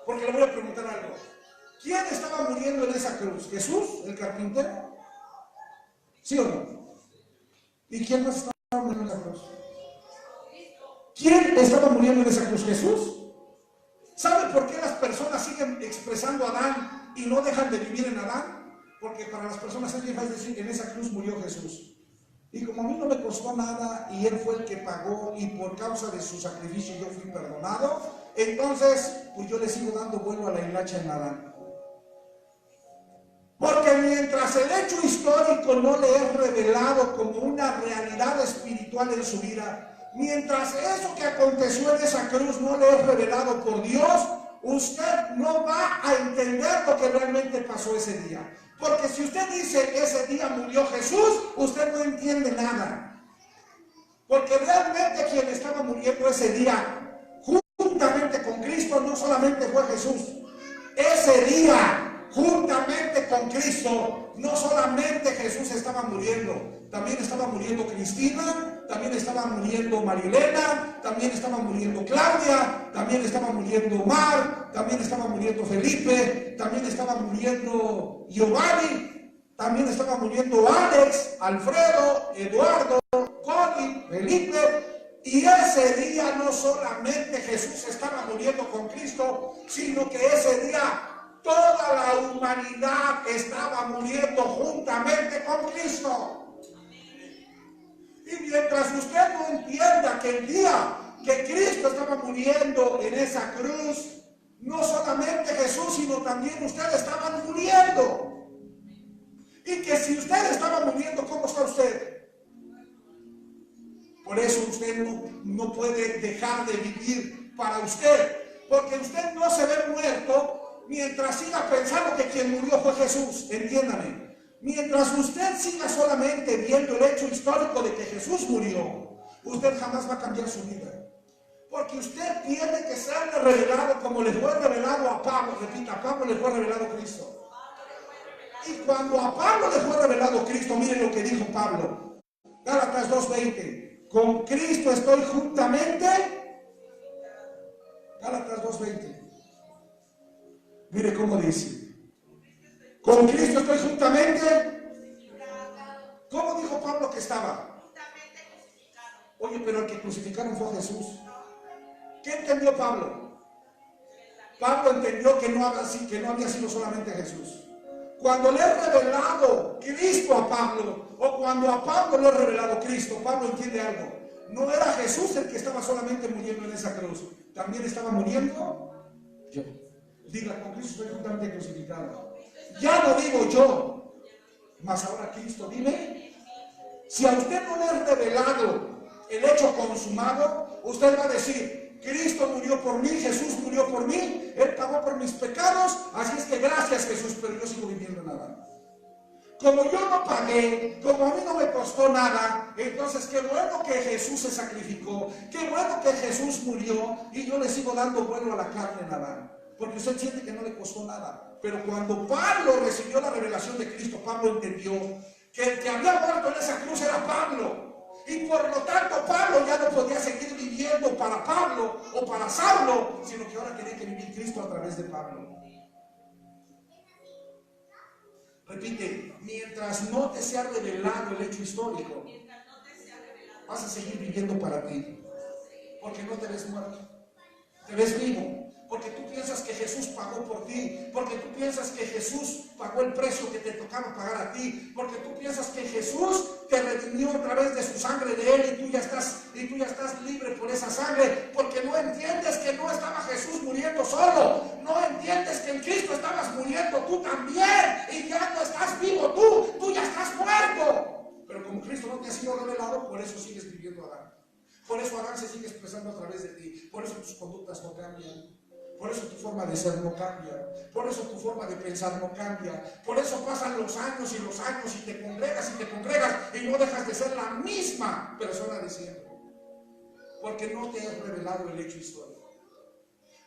Porque le voy a preguntar algo. ¿Quién estaba muriendo en esa cruz? ¿Jesús, el carpintero? ¿Sí o no? ¿Y quién más estaba muriendo en esa cruz? ¿Quién estaba muriendo en esa cruz? ¿Jesús? ¿Sabe por qué las personas siguen expresando a Adán y no dejan de vivir en Adán? Porque para las personas es bien fácil decir que en esa cruz murió Jesús. Y como a mí no me costó nada y Él fue el que pagó y por causa de su sacrificio yo fui perdonado, entonces pues yo le sigo dando vuelo a la hilacha en Adán. Porque mientras el hecho histórico no le es revelado como una realidad espiritual en su vida, mientras eso que aconteció en esa cruz no le es revelado por Dios, usted no va a entender lo que realmente pasó ese día. Porque si usted dice que ese día murió Jesús, usted no entiende nada. Porque realmente quien estaba muriendo ese día, juntamente con Cristo, no solamente fue Jesús. Ese día, juntamente con Cristo, no solamente Jesús estaba muriendo, también estaba muriendo Cristina, también estaba muriendo Marilena, también estaba muriendo Claudia, también estaba muriendo Omar, también estaba muriendo Felipe, también estaba muriendo Giovanni, también estaba muriendo Alex, Alfredo, Eduardo, Connie, Felipe. Y ese día no solamente Jesús estaba muriendo con Cristo, sino que ese día toda la humanidad estaba muriendo juntamente con Cristo. Y mientras usted no entienda que el día que Cristo estaba muriendo en esa cruz, no solamente Jesús, sino también ustedes estaban muriendo. Y que si usted estaba muriendo, ¿cómo está usted? Por eso usted no puede dejar de vivir para usted, porque usted no se ve muerto mientras siga pensando que quien murió fue Jesús. Entiéndame, mientras usted siga solamente viendo el hecho histórico de que Jesús murió, usted jamás va a cambiar su vida. Porque usted tiene que serle revelado como le fue revelado a Pablo. Repita, a Pablo le fue revelado Cristo. Y cuando a Pablo le fue revelado Cristo, miren lo que dijo Pablo. Gálatas 2:20. Con Cristo estoy juntamente. Gálatas 2:20. Mire cómo dice. Con Cristo estoy juntamente. ¿Cómo dijo Pablo que estaba? Oye, pero el que crucificaron fue Jesús. ¿Qué entendió Pablo? Pablo entendió que no había sido solamente Jesús. Cuando le he revelado Cristo a Pablo, o cuando a Pablo le he revelado Cristo, Pablo entiende algo. No era Jesús el que estaba solamente muriendo en esa cruz. También estaba muriendo yo. Diga, con Cristo estoy juntamente crucificado. Ya no digo yo, mas ahora Cristo vive. Si a usted no le he revelado el hecho consumado, usted va a decir: Cristo murió por mí, Jesús murió por mí, Él pagó por mis pecados, así es que gracias Jesús, pero yo sigo viviendo nada. Como yo no pagué, como a mí no me costó nada, entonces qué bueno que Jesús se sacrificó, qué bueno que Jesús murió y yo le sigo dando vuelo a la carne nada. Porque usted siente que no le costó nada. Pero cuando Pablo recibió la revelación de Cristo, Pablo entendió que el que había muerto en esa cruz era Pablo. Y por lo tanto Pablo ya no podía seguir viviendo para Pablo o para Saulo, sino que ahora tenía que vivir Cristo a través de Pablo. Repite, mientras no te sea revelado el hecho histórico, vas a seguir viviendo para ti. Porque no te ves muerto, te ves vivo. Porque tú piensas que Jesús pagó por ti, porque tú piensas que Jesús pagó el precio que te tocaba pagar a ti, porque tú piensas que Jesús te redimió a través de su sangre de Él y tú ya estás libre por esa sangre, porque no entiendes que no estaba Jesús muriendo solo, no entiendes que en Cristo estabas muriendo tú también y ya no estás vivo tú ya estás muerto. Pero como Cristo no te ha sido revelado, por eso sigues viviendo Adán. Por eso Adán se sigue expresando a través de ti, por eso tus conductas no cambian. Por eso tu forma de ser no cambia, por eso tu forma de pensar no cambia, por eso pasan los años y te congregas y no dejas de ser la misma persona de siempre. Porque no te has revelado el hecho histórico.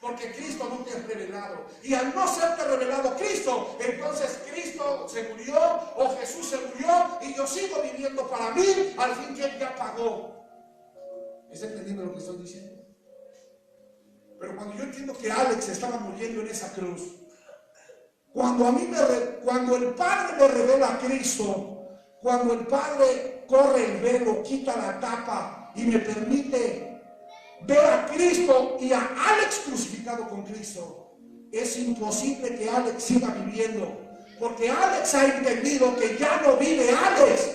Porque Cristo no te ha revelado. Y al no serte revelado Cristo, entonces Cristo se murió o Jesús se murió y yo sigo viviendo para mí, al fin que Él ya pagó. ¿Está entendiendo lo que estoy diciendo? Pero cuando yo entiendo que Alex estaba muriendo en esa cruz, cuando el Padre me revela a Cristo, cuando el Padre corre el velo, quita la tapa y me permite ver a Cristo y a Alex crucificado con Cristo, es imposible que Alex siga viviendo, porque Alex ha entendido que ya no vive Alex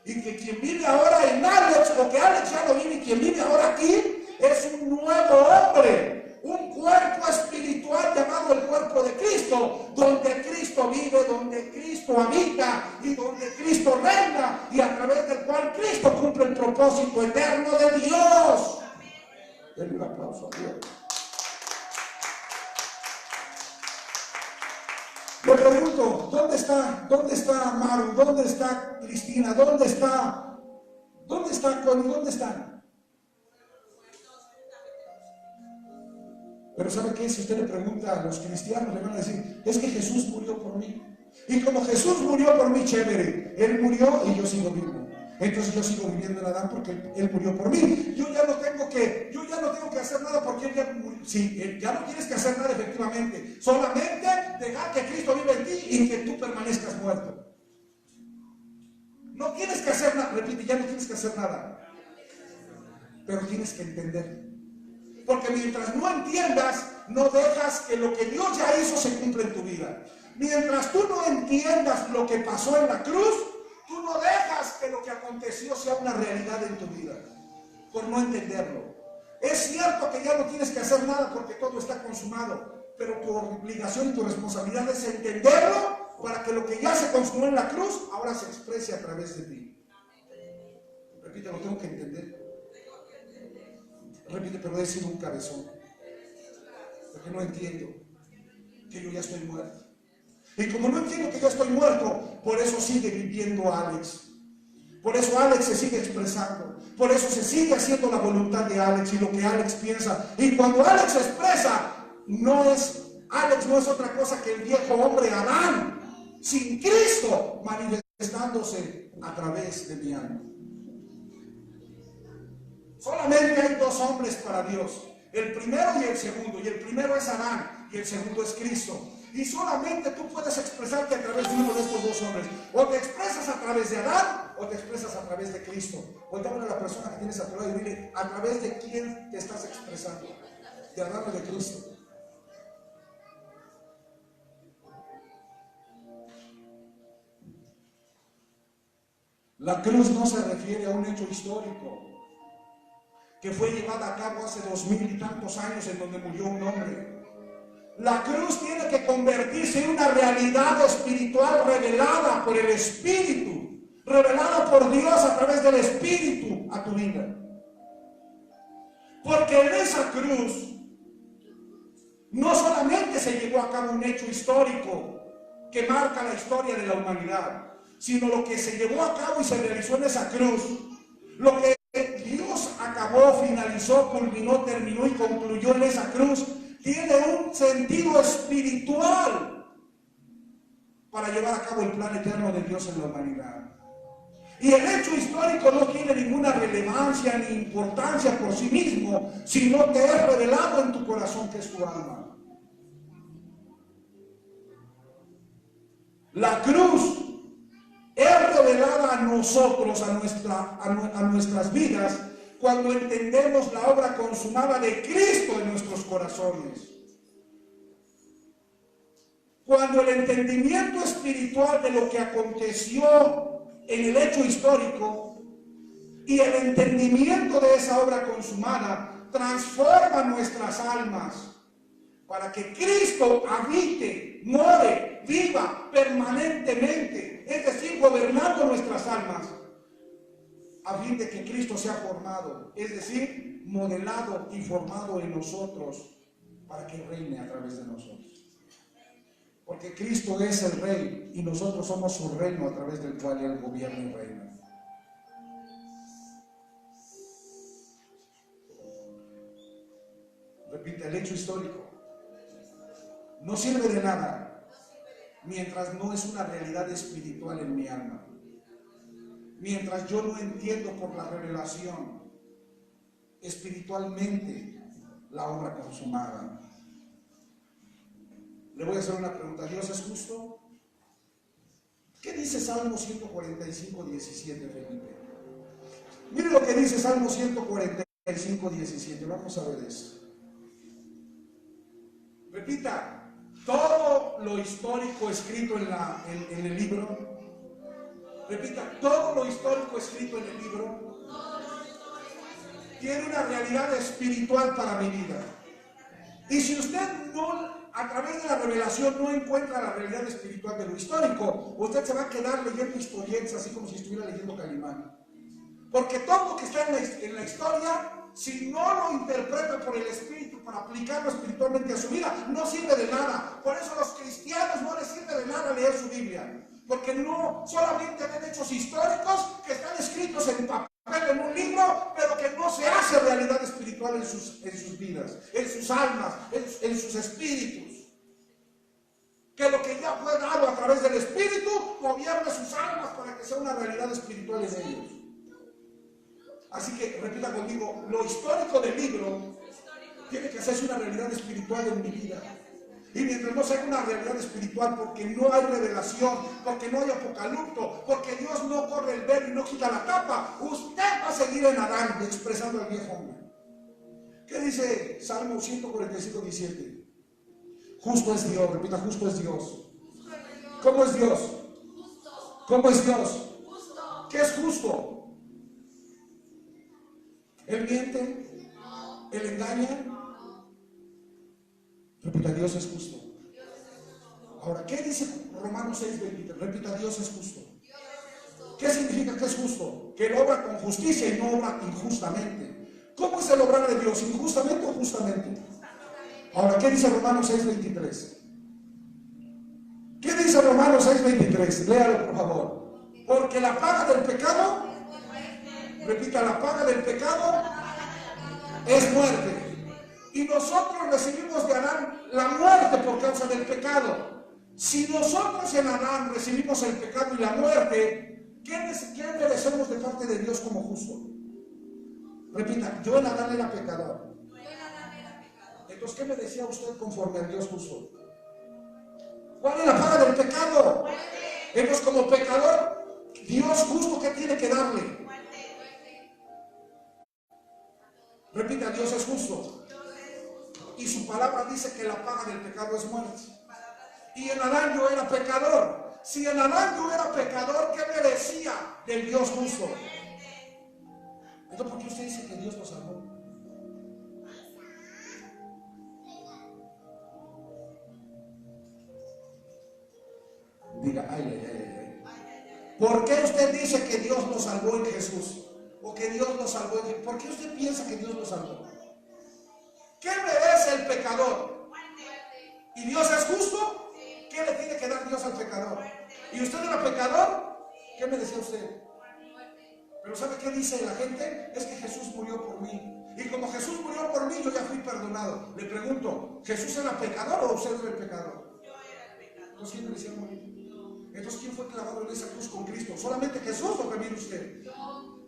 y que quien vive ahora en Alex, o que Alex ya no vive y quien vive ahora aquí, es un nuevo hombre. Un cuerpo espiritual llamado el cuerpo de Cristo, donde Cristo vive, donde Cristo habita y donde Cristo reina y a través del cual Cristo cumple el propósito eterno de Dios. Denle un aplauso a Dios. Le pregunto, ¿dónde está Maru? ¿Dónde está Cristina? ¿Dónde está Connie? ¿Dónde están? Pero ¿sabe qué? Si usted le pregunta a los cristianos, le van a decir: es que Jesús murió por mí. Y como Jesús murió por mí, chévere, Él murió y yo sigo vivo. Entonces yo sigo viviendo en Adán porque Él murió por mí. Yo ya no tengo que hacer nada porque Él ya murió. Sí, ya no tienes que hacer nada efectivamente. Solamente dejar que Cristo vive en ti y que tú permanezcas muerto. No tienes que hacer nada, repite, ya no tienes que hacer nada. Pero tienes que entender. Porque mientras no entiendas, no dejas que lo que Dios ya hizo se cumpla en tu vida. Mientras tú no entiendas lo que pasó en la cruz, tú no dejas que lo que aconteció sea una realidad en tu vida, por no entenderlo. Es cierto que ya no tienes que hacer nada porque todo está consumado, pero tu obligación y tu responsabilidad es entenderlo para que lo que ya se consumó en la cruz ahora se exprese a través de ti. Repite, lo tengo que entender. Repite, pero he sido un cabezón. Porque no entiendo que yo ya estoy muerto. Y como no entiendo que ya estoy muerto, por eso sigue viviendo Alex. Por eso Alex se sigue expresando. Por eso se sigue haciendo la voluntad de Alex y lo que Alex piensa. Y cuando Alex se expresa, Alex no es otra cosa que el viejo hombre Adán, sin Cristo, manifestándose a través de mi alma. Solamente hay dos hombres para Dios, el primero y el segundo, y el primero es Adán y el segundo es Cristo. Y solamente tú puedes expresarte a través de uno de estos dos hombres. O te expresas a través de Adán o te expresas a través de Cristo. Volteame a la persona que tienes a tu lado y dile, ¿a través de quién te estás expresando? ¿De Adán o de Cristo? La cruz no se refiere a un hecho histórico que fue llevada a cabo hace 2000 y tantos años en donde murió un hombre. La cruz tiene que convertirse en una realidad espiritual revelada por el Espíritu, revelada por Dios a través del Espíritu a tu vida. Porque en esa cruz no solamente se llevó a cabo un hecho histórico que marca la historia de la humanidad, sino lo que se llevó a cabo y se realizó en esa cruz, lo que Dios acabó, finalizó, culminó, terminó y concluyó en esa cruz, tiene un sentido espiritual para llevar a cabo el plan eterno de Dios en la humanidad. Y el hecho histórico no tiene ninguna relevancia ni importancia por sí mismo, sino te es revelado en tu corazón, que es tu alma. La cruz es revelada a nosotros, a nuestras vidas, cuando entendemos la obra consumada de Cristo en nuestros corazones. Cuando el entendimiento espiritual de lo que aconteció en el hecho histórico y el entendimiento de esa obra consumada transforma nuestras almas para que Cristo habite, more, viva permanentemente, es decir, gobernando nuestras almas, a fin de que Cristo sea formado, es decir, modelado y formado en nosotros para que reine a través de nosotros. Porque Cristo es el Rey y nosotros somos su reino a través del cual Él gobierna y reina. Repite, el hecho histórico no sirve de nada mientras no es una realidad espiritual en mi alma. Mientras yo no entiendo por la revelación espiritualmente la obra consumada. Le voy a hacer una pregunta. ¿Dios es justo? ¿Qué dice Salmo 145, 17, Felipe? Mire lo que dice Salmo 145, 17. Vamos a ver eso. Repita, todo lo histórico escrito en el libro. Repita, todo lo histórico escrito en el libro tiene una realidad espiritual para mi vida. Y si usted no, a través de la revelación, no encuentra la realidad espiritual de lo histórico, usted se va a quedar leyendo historietas así como si estuviera leyendo Calimán. Porque todo lo que está en la historia, si no lo interpreta por el Espíritu para aplicarlo espiritualmente a su vida, no sirve de nada. Por eso a los cristianos no les sirve de nada leer su Biblia. Porque no solamente ven hechos históricos que están escritos en papel, en un libro, pero que no se hace realidad espiritual en sus vidas, en sus almas, en sus espíritus. Que lo que ya fue dado a través del Espíritu gobierne sus almas para que sea una realidad espiritual en ellos. Así que repita conmigo, lo histórico del libro tiene que hacerse una realidad espiritual en mi vida. Y mientras no sea una realidad espiritual, porque no hay revelación, porque no hay apocalipto, porque Dios no corre el velo y no quita la tapa, usted va a seguir en Adán expresando al viejo hombre. ¿Qué dice Salmo 145, 17? Justo es Dios, repita, justo es Dios. ¿Cómo es Dios? ¿Cómo es Dios? ¿Qué es justo? ¿Él miente? ¿Él engaña? Repita, Dios es justo. Ahora, ¿qué dice Romanos 6:20? Repita, Dios es justo. ¿Qué significa que es justo? Que Él obra con justicia y no obra injustamente. ¿Cómo es el obrar de Dios? ¿Injustamente o justamente? Ahora, ¿qué dice Romanos 6:23? ¿Qué dice Romanos 6:23? Léalo, por favor. Porque la paga del pecado, repita, la paga del pecado es muerte. Y nosotros recibimos de Adán la muerte por causa del pecado. Si nosotros en Adán recibimos el pecado y la muerte, ¿qué merecemos de parte de Dios como justo? Repita, yo en Adán era pecador. Entonces, ¿qué me decía usted conforme al Dios justo? ¿Cuál es la paga del pecado? Entonces, como pecador, Dios justo, ¿qué tiene que darle? Repita, Dios es justo. Y su palabra dice que la paga del pecado es muerte. Y en Adán yo era pecador. Si en Adán yo era pecador, ¿qué merecía del Dios justo? Entonces, ¿por qué usted dice que Dios lo salvó? Diga, ay, ay, ay, ay. ¿Por qué usted dice que Dios lo salvó en Jesús? O que Dios lo salvó en Jesús. ¿Por qué usted piensa que Dios lo salvó? ¿Qué merece el pecador? ¿Y Dios es justo? ¿Qué le tiene que dar Dios al pecador? ¿Y usted era pecador? ¿Qué me decía usted? Pero ¿sabe qué dice la gente? Es que Jesús murió por mí. Y como Jesús murió por mí, yo ya fui perdonado. Le pregunto, ¿Jesús era pecador o usted era el pecador? Yo era el pecador. Entonces, ¿quién merecía morir? Entonces, ¿quién fue clavado en esa cruz con Cristo? ¿Solamente Jesús o también usted?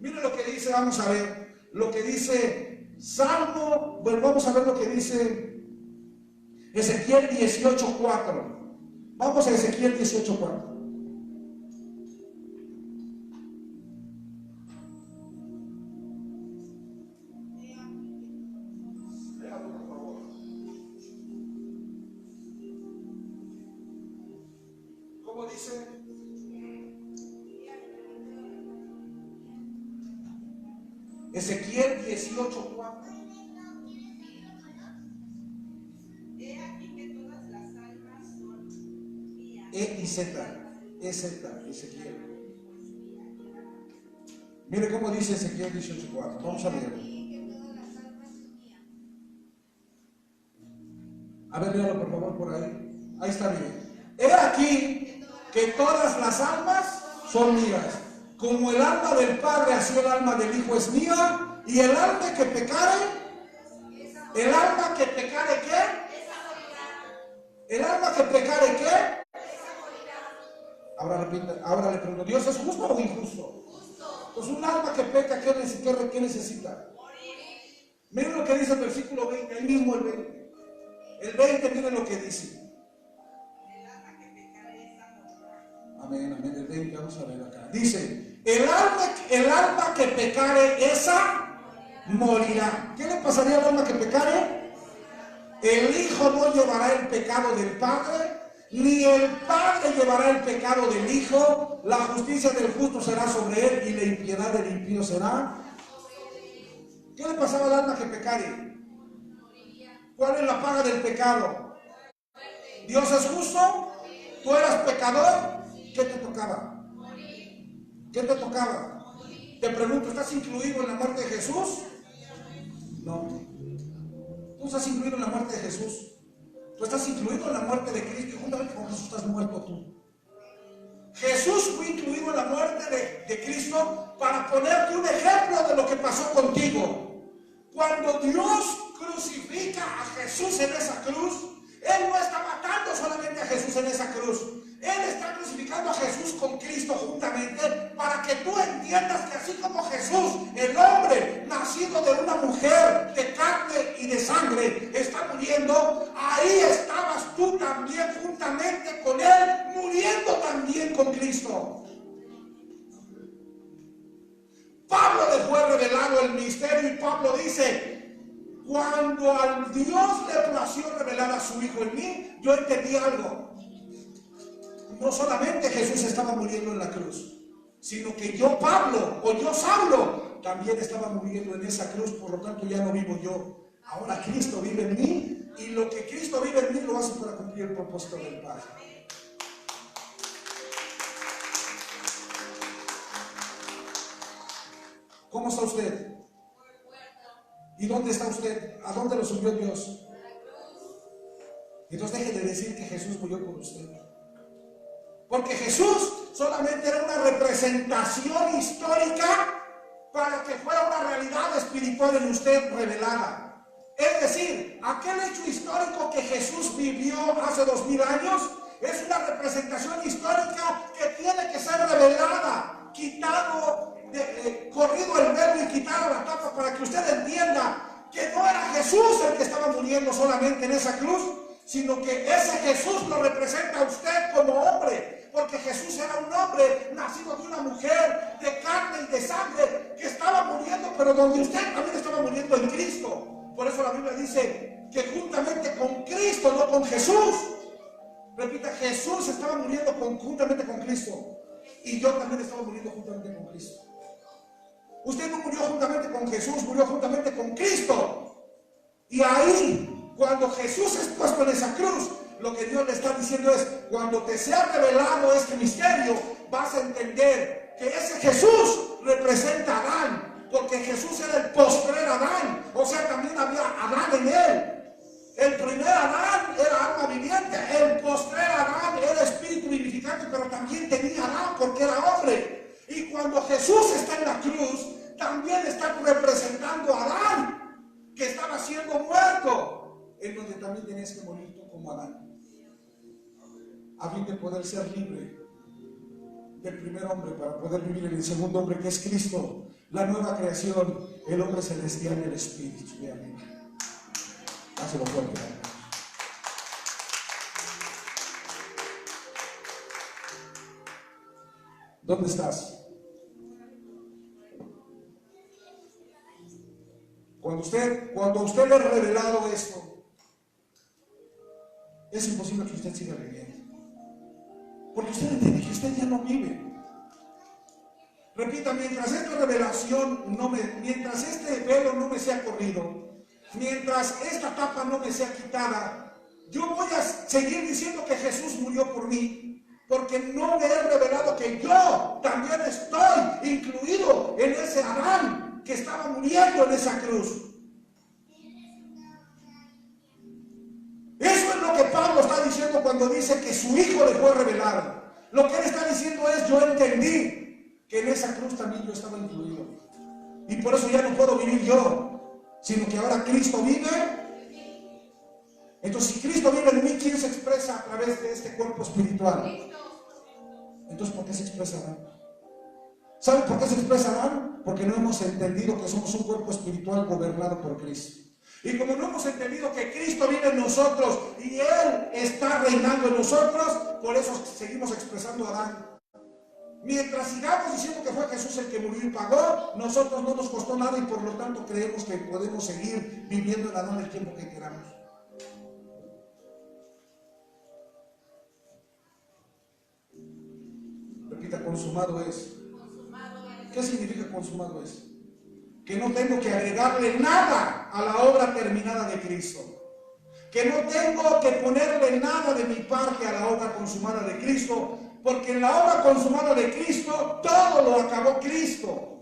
Mire lo que dice, vamos a ver. Lo que dice Salmo, bueno, vamos a ver lo que dice Ezequiel 18:4. Vamos a Ezequiel 18:4. ¿Cómo dice? Ezequiel 18:4. He aquí que todas las almas son mías. E y Z. Ezequiel. Mire cómo dice Ezequiel 18:4. Vamos a leerlo. A ver, léalo por favor por ahí. Ahí está bien. He aquí que todas las almas son mías. Como el alma del Padre, así el alma del Hijo es mía. Y el alma que pecare, ¿qué? El alma que pecare, ¿qué? Ahora le pregunto, ¿Dios es justo o injusto? Pues un alma que peca, ¿qué necesita? Miren lo que dice el versículo 20, ahí mismo el 20. El 20, miren lo que dice. Amén, amén. El 20, vamos a ver acá. Dice, el alma que pecare, esa morirá. ¿Qué le pasaría al alma que pecare? El Hijo no llevará el pecado del Padre, ni el Padre llevará el pecado del Hijo. La justicia del justo será sobre él y la impiedad del impío será. ¿Qué le pasaba al alma que pecare? ¿Cuál es la paga del pecado? ¿Dios es justo? ¿Tú eras pecador? ¿Qué te tocaba? ¿Qué te tocaba? Te pregunto, ¿estás incluido en la muerte de Jesús? No. Tú estás incluido en la muerte de Jesús. Tú estás incluido en la muerte de Cristo y juntamente con Jesús estás muerto tú. Jesús fue incluido en la muerte de Cristo para ponerte un ejemplo de lo que pasó contigo. Cuando Dios crucifica a Jesús en esa cruz, Él no está matando solamente a Jesús en esa cruz. Él está crucificando a Jesús con Cristo juntamente para que tú entiendas que así como Jesús, el hombre nacido de una mujer de carne y de sangre, está muriendo, ahí estabas tú también juntamente con Él, muriendo también con Cristo. Pablo dejó revelado el misterio y Pablo dice, cuando al Dios le plació revelar a su Hijo en mí, yo entendí algo. No solamente Jesús estaba muriendo en la cruz, sino que yo, Pablo, o yo, Saulo, también estaba muriendo en esa cruz. Por lo tanto, ya no vivo yo. Ahora Cristo vive en mí, y lo que Cristo vive en mí lo hace para cumplir el propósito del Padre. ¿Cómo está usted? ¿Y dónde está usted? ¿A dónde lo subió Dios? Entonces deje de decir que Jesús murió por usted. Porque Jesús solamente era una representación histórica para que fuera una realidad espiritual en usted revelada. Es decir, aquel hecho histórico que Jesús vivió hace 2000 años es una representación histórica que tiene que ser revelada, corrido el velo y quitado la tapa para que usted entienda que no era Jesús el que estaba muriendo solamente en esa cruz, sino que ese Jesús lo representa a usted como hombre, porque Jesús era un hombre nacido de una mujer de carne y de sangre que estaba muriendo, pero donde usted también estaba muriendo en Cristo. Por eso la Biblia dice que juntamente con Cristo, no con Jesús. Repita, Jesús estaba muriendo juntamente con Cristo. Y yo también estaba muriendo juntamente con Cristo. Usted no murió juntamente con Jesús, murió juntamente con Cristo. Y ahí, cuando Jesús es puesto en esa cruz, lo que Dios le está diciendo es, cuando te sea revelado este misterio, vas a entender que ese Jesús representa a Adán. Porque Jesús era el postrer Adán. O sea, también había Adán en él. El primer Adán era alma viviente. El postrer Adán era espíritu vivificante, pero también tenía Adán porque era hombre. Y cuando Jesús está en la cruz, también está representando a Adán, que estaba siendo muerto, en donde también tenías que morir tú como Adán, a fin de poder ser libre del primer hombre para poder vivir en el segundo hombre, que es Cristo, la nueva creación, el hombre celestial y el espíritu. Amén. Hazlo fuerte. ¿Dónde estás? Cuando a usted le ha revelado esto, es imposible que usted siga viviendo. Porque usted entiende que usted ya no vive. Repita, mientras esta revelación mientras este velo no me sea corrido, mientras esta tapa no me sea quitada, yo voy a seguir diciendo que Jesús murió por mí, porque no me he revelado que yo también estoy incluido en ese Adán que estaba muriendo en esa cruz. Eso es lo que Pablo está diciendo cuando dice que su Hijo le fue revelado. Lo que él está diciendo es, yo entendí que en esa cruz también yo estaba incluido. Y por eso ya no puedo vivir yo, sino que ahora Cristo vive. Entonces, si Cristo vive en mí, ¿quién se expresa a través de este cuerpo espiritual? Entonces, ¿por qué se expresa Adán? ¿Saben por qué se expresa Adán? Porque no hemos entendido que somos un cuerpo espiritual gobernado por Cristo. Y como no hemos entendido que Cristo vive en nosotros y Él está reinando en nosotros, por eso seguimos expresando a Adán. Mientras sigamos diciendo que fue Jesús el que murió y pagó, nosotros no nos costó nada y por lo tanto creemos que podemos seguir viviendo en Adán el tiempo que queramos. Repita, consumado es. ¿Qué significa consumado es? Que no tengo que agregarle nada a la obra terminada de Cristo. Que no tengo que ponerle nada de mi parte a la obra consumada de Cristo, porque en la obra consumada de Cristo todo lo acabó Cristo.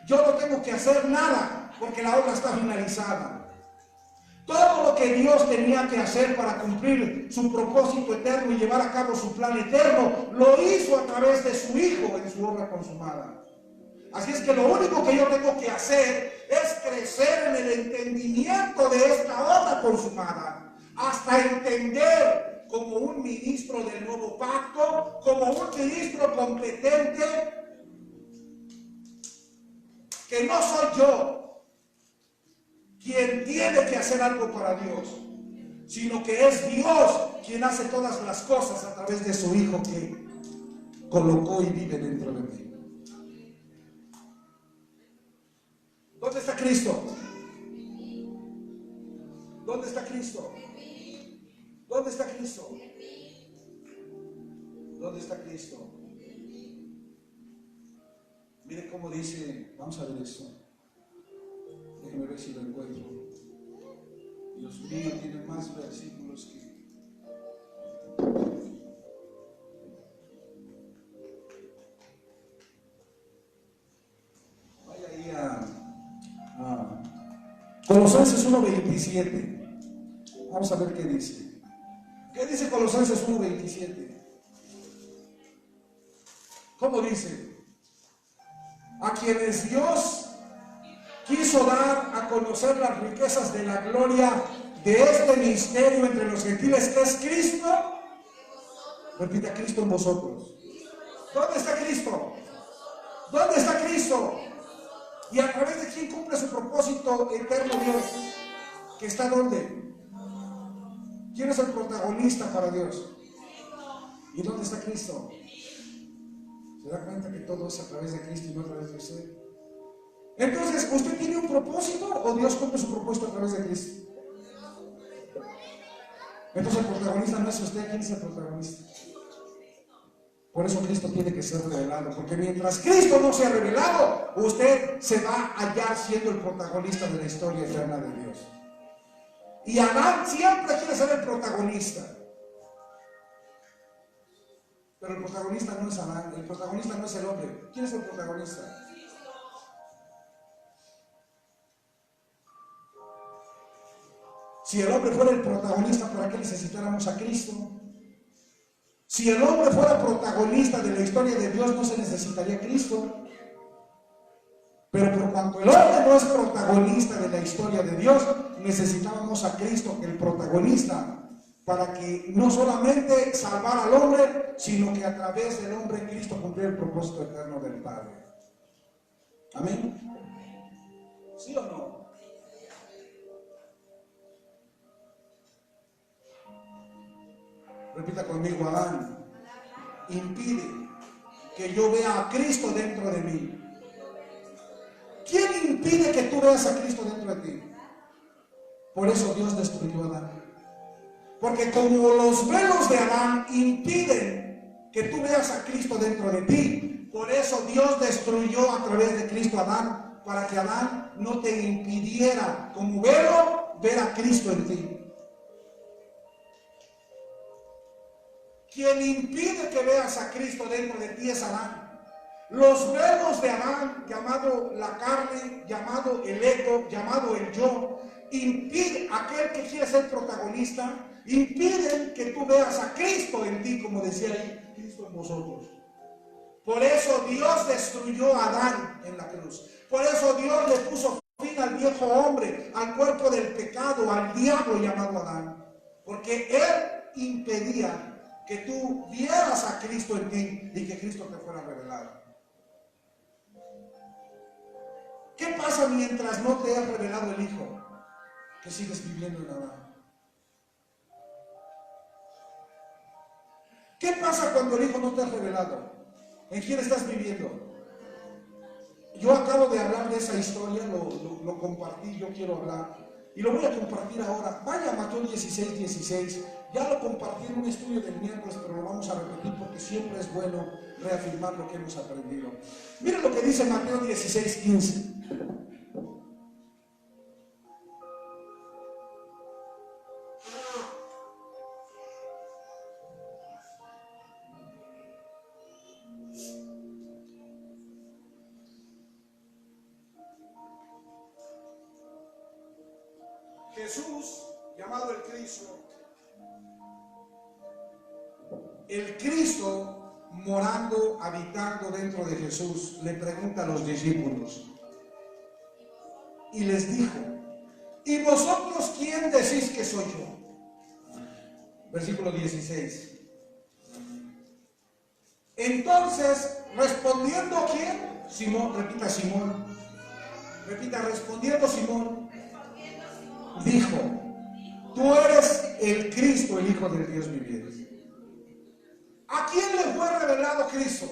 Yo no tengo que hacer nada porque la obra está finalizada. Todo lo que Dios tenía que hacer para cumplir su propósito eterno y llevar a cabo su plan eterno, lo hizo a través de su Hijo en su obra consumada. Así es que lo único que yo tengo que hacer es crecer en el entendimiento de esta obra consumada, hasta entender como un ministro del nuevo pacto, como un ministro competente, que no soy yo quien tiene que hacer algo para Dios, sino que es Dios quien hace todas las cosas a través de su Hijo que colocó y vive dentro de mí. ¿Dónde está Cristo? ¿Dónde está Cristo? ¿Dónde está Cristo? ¿Dónde está Cristo? Mire cómo dice, vamos a ver esto. Déjeme ver si lo encuentro. Dios mío, tiene más versículos que... Vaya ahí a Colosenses 1:27. Vamos a ver qué dice. ¿Qué dice Colosenses 1:27? ¿Cómo dice? A quienes Dios quiso dar a conocer las riquezas de la gloria de este misterio entre los gentiles, que es Cristo. Repita: Cristo en vosotros. ¿Dónde está Cristo? ¿Dónde está Cristo? ¿Y a través de quién cumple su propósito eterno Dios? ¿Que está dónde? ¿Quién es el protagonista para Dios? ¿Y dónde está Cristo? ¿Se da cuenta que todo es a través de Cristo y no a través de usted? Entonces, ¿usted tiene un propósito o Dios cumple su propósito a través de Cristo? Entonces el protagonista no es usted. ¿Quién es el protagonista? Por eso Cristo tiene que ser revelado, porque mientras Cristo no sea revelado, usted se va a hallar siendo el protagonista de la historia eterna de Dios. Y Adán siempre quiere ser el protagonista. Pero el protagonista no es Adán, el protagonista no es el hombre. ¿Quién es el protagonista? Si el hombre fuera el protagonista, ¿para qué necesitáramos a Cristo? Si el hombre fuera protagonista de la historia de Dios, no se necesitaría a Cristo. Pero por cuanto el hombre no es protagonista de la historia de Dios, necesitábamos a Cristo, que el protagonista, para que no solamente salvara al hombre, sino que a través del hombre Cristo cumpliera el propósito eterno del Padre. ¿Amén? ¿Sí o no? Repita conmigo: Adán impide que yo vea a Cristo dentro de mí. ¿Quién impide que tú veas a Cristo dentro de ti? Por eso Dios destruyó a Adán. Porque como los velos de Adán impiden que tú veas a Cristo dentro de ti, por eso Dios destruyó a través de Cristo a Adán, para que Adán no te impidiera como velo ver a Cristo en ti. Quien impide que veas a Cristo dentro de ti es Adán. Los velos de Adán, llamado la carne, llamado el ego, llamado el yo, impide, aquel que quiere ser protagonista, impiden que tú veas a Cristo en ti, como decía ahí, Cristo en vosotros. Por eso Dios destruyó a Adán en la cruz. Por eso Dios le puso fin al viejo hombre, al cuerpo del pecado, al diablo llamado Adán. Porque él impedía que tú vieras a Cristo en ti y que Cristo te fuera revelado. ¿Qué pasa mientras no te ha revelado el Hijo? Que sigues viviendo en Adán. ¿Qué pasa cuando el Hijo no te ha revelado? ¿En quién estás viviendo? Yo acabo de hablar de esa historia, lo compartí, yo quiero hablar. Y lo voy a compartir ahora. Vaya a Mateo 16:16. Ya lo compartí en un estudio del miércoles, pero lo vamos a repetir porque siempre es bueno reafirmar lo que hemos aprendido. Miren lo que dice Mateo 16:15. Jesús, llamado el Cristo morando, habitando dentro de Jesús, le pregunta a los discípulos y les dijo: ¿y vosotros quién decís que soy yo? Versículo 16. Entonces, respondiendo ¿quién? Simón, repita Simón. Repita, respondiendo Simón, dijo: tú eres el Cristo, el Hijo del Dios viviente. ¿A quién le fue revelado Cristo?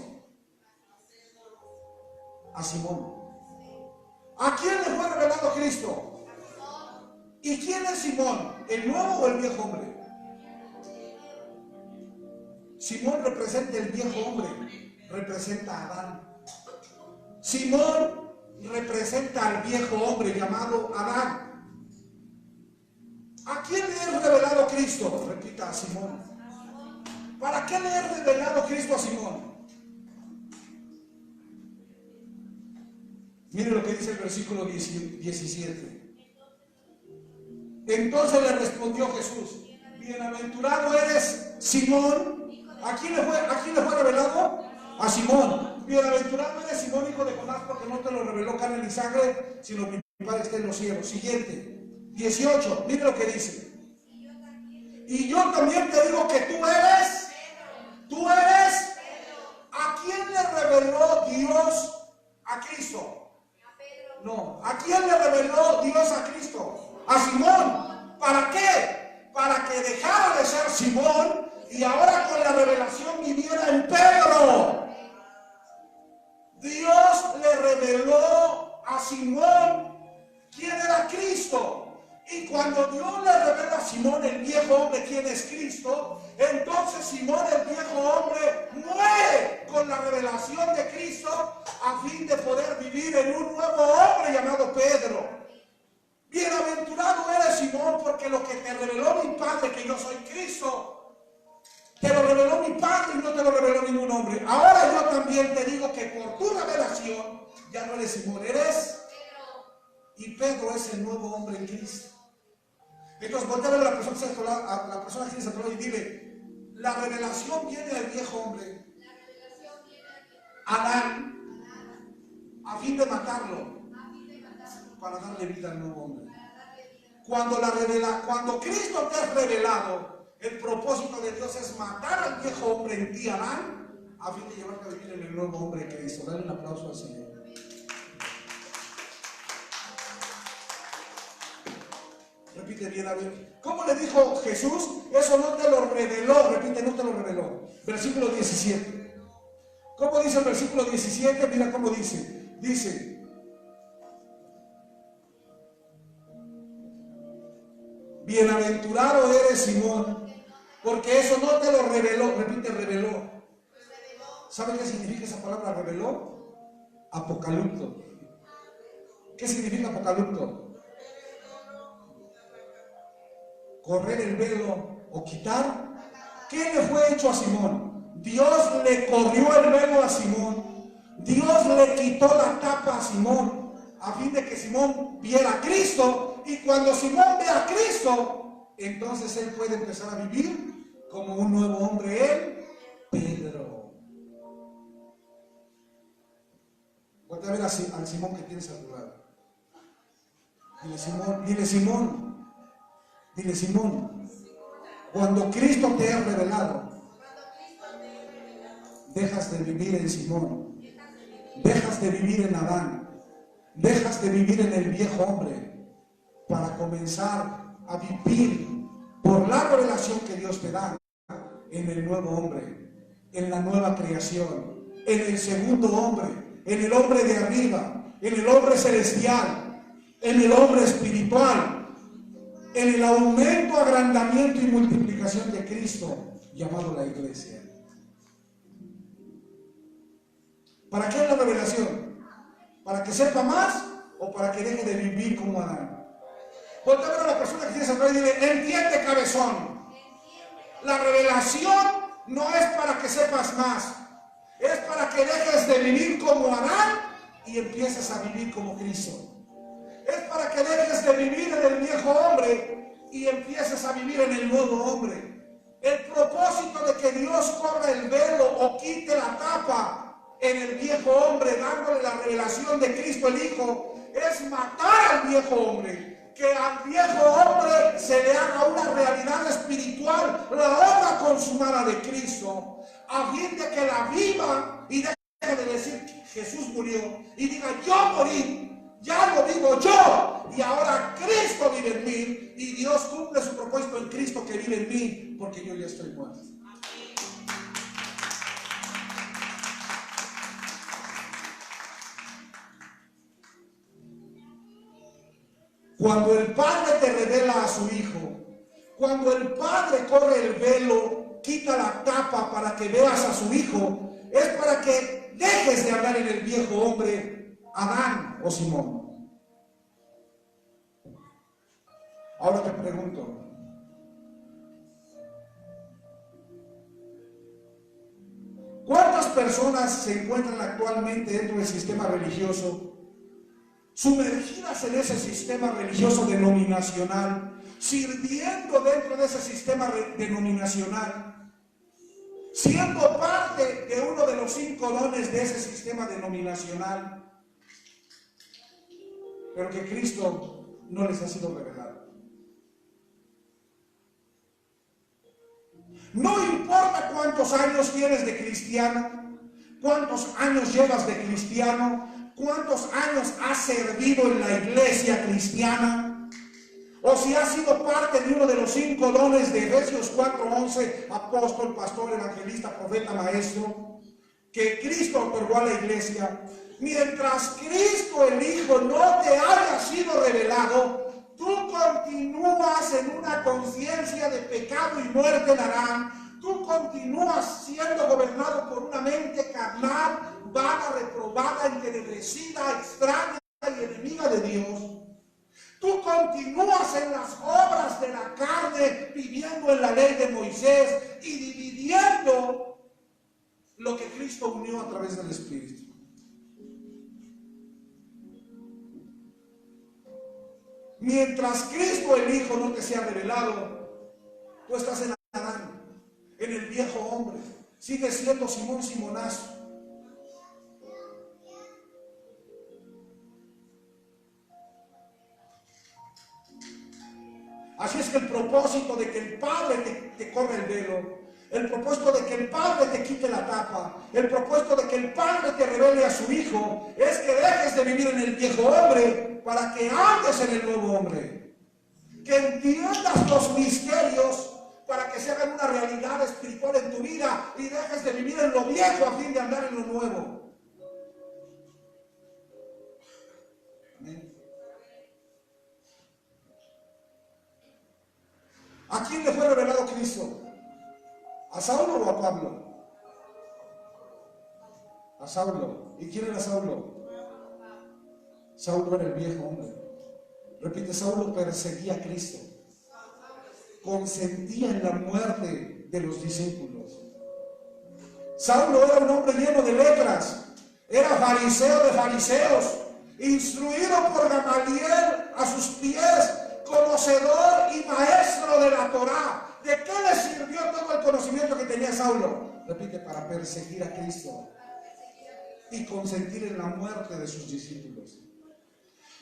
A Simón. ¿A quién le fue revelado Cristo? ¿Y quién es Simón? ¿El nuevo o el viejo hombre? Simón representa el viejo hombre, representa a Adán. Simón representa al viejo hombre llamado Adán. ¿A quién le es revelado Cristo? Repita, a Simón. ¿Para qué le es revelado Cristo a Simón? Mire lo que dice el versículo 17. Entonces le respondió Jesús: bienaventurado eres, Simón. ¿A quién le fue revelado? A Simón. Bienaventurado eres, Simón, hijo de Jonás, porque no te lo reveló carne ni sangre, sino mi Padre está en los cielos. Siguiente, 18, mire lo que dice. Y yo también te digo que tú eres. ¿A quién le reveló Dios a Cristo? No, ¿a quién le reveló Dios a Cristo? A Simón. ¿Para qué? Para que dejara de ser Simón y ahora con la revelación viviera en Pedro. Dios le reveló a Simón quién era Cristo. Y cuando Dios le revela a Simón, el viejo hombre, quién es Cristo, entonces Simón, el viejo hombre, muere con la revelación de Cristo a fin de poder vivir en un nuevo hombre llamado Pedro. Bienaventurado eres, Simón, porque lo que te reveló mi Padre, que yo soy Cristo, te lo reveló mi Padre y no te lo reveló ningún hombre. Ahora yo también te digo que por tu revelación ya no eres Simón, eres Pedro. Y Pedro es el nuevo hombre en Cristo. Entonces voltea a ver a la persona que tiene a tu lado y dile: la revelación viene del viejo hombre, Adán, a fin de matarlo, para darle vida al nuevo hombre. Cuando Cristo te ha revelado, el propósito de Dios es matar al viejo hombre en ti, Adán, a fin de llevarte a vivir en el nuevo hombre en Cristo. Dale un aplauso al Señor. Repite bien, a ver. ¿Cómo le dijo Jesús? Eso no te lo reveló. Repite, no te lo reveló. Versículo 17. ¿Cómo dice el versículo 17? Mira cómo dice. Dice: bienaventurado eres, Simón, porque eso no te lo reveló. Repite, reveló. ¿Sabe qué significa esa palabra reveló? Apocalipto. ¿Qué significa apocalipto? Correr el velo o quitar. ¿Qué le fue hecho a Simón? Dios le corrió el velo a Simón. Dios le quitó la tapa a Simón a fin de que Simón viera a Cristo. Y cuando Simón ve a Cristo, entonces él puede empezar a vivir como un nuevo hombre, él, Pedro. Vuelve a ver al Simón que tienes a tu lado. Dile, Simón, cuando Cristo te ha revelado, dejas de vivir en Simón, dejas de vivir en Adán, dejas de vivir en el viejo hombre para comenzar a vivir por la revelación que Dios te da en el nuevo hombre, en la nueva creación, en el segundo hombre, en el hombre de arriba, en el hombre celestial, en el hombre espiritual, en el aumento, agrandamiento y multiplicación de Cristo, llamado la iglesia. ¿Para qué es la revelación? ¿Para que sepa más o para que deje de vivir como Adán? Ponte a ver a la persona que tienes atrás y dile: entiende, cabezón. La revelación no es para que sepas más, es para que dejes de vivir como Adán y empieces a vivir como Cristo. Es para que dejes de vivir en el viejo hombre y empieces a vivir en el nuevo hombre. El propósito de que Dios corra el velo o quite la tapa en el viejo hombre, dándole la revelación de Cristo el Hijo, es matar al viejo hombre. Que al viejo hombre se le haga una realidad espiritual, la obra consumada de Cristo, a fin de que la viva y deje de decir que Jesús murió y diga: yo morí. Ya lo digo yo, y ahora Cristo vive en mí, y Dios cumple su propósito en Cristo que vive en mí, porque yo ya estoy muerto. Cuando el Padre te revela a su Hijo, cuando el Padre corre el velo, quita la tapa para que veas a su Hijo, es para que dejes de hablar en el viejo hombre, Adán o Simón. Ahora te pregunto, ¿cuántas personas se encuentran actualmente dentro del sistema religioso, sumergidas en ese sistema religioso denominacional, sirviendo dentro de ese sistema denominacional, siendo parte de uno de los 5 dones de ese sistema denominacional, pero que Cristo no les ha sido revelado. No importa cuántos años tienes de cristiano, cuántos años llevas de cristiano, cuántos años has servido en la iglesia cristiana, o si has sido parte de uno de los 5 dones de Efesios 4:11, apóstol, pastor, evangelista, profeta, maestro, que Cristo otorgó a la iglesia. Mientras Cristo el Hijo no te haya sido revelado, tú continúas en una conciencia de pecado y muerte darán. Tú continúas siendo gobernado por una mente carnal, vaga, reprobada, entenebrecida, extraña y enemiga de Dios. Tú continúas en las obras de la carne, viviendo en la ley de Moisés y dividiendo lo que Cristo unió a través del Espíritu. Mientras Cristo el Hijo no te sea revelado, tú estás en Adán, en el viejo hombre. Sigues siendo Simón Simonazo. Así es que el propósito de que el Padre te corra el velo, el propósito de que el Padre te quite la tapa, el propósito de que el Padre te revele a su Hijo, es que dejes de vivir en el viejo hombre para que andes en el nuevo hombre. Que entiendas los misterios para que se hagan una realidad espiritual en tu vida y dejes de vivir en lo viejo a fin de andar en lo nuevo. Amén. ¿A quién le fue revelado Cristo? ¿A Saulo o a Pablo? A Saulo. ¿Y quién era Saulo? Saulo era el viejo hombre. Repite, Saulo perseguía a Cristo. Consentía en la muerte de los discípulos. Saulo era un hombre lleno de letras. Era fariseo de fariseos. Instruido por Gamaliel a sus pies, conocedor y maestro de la Torá. ¿De qué le sirvió todo el conocimiento que tenía Saulo? Repite, para perseguir a Cristo y consentir en la muerte de sus discípulos.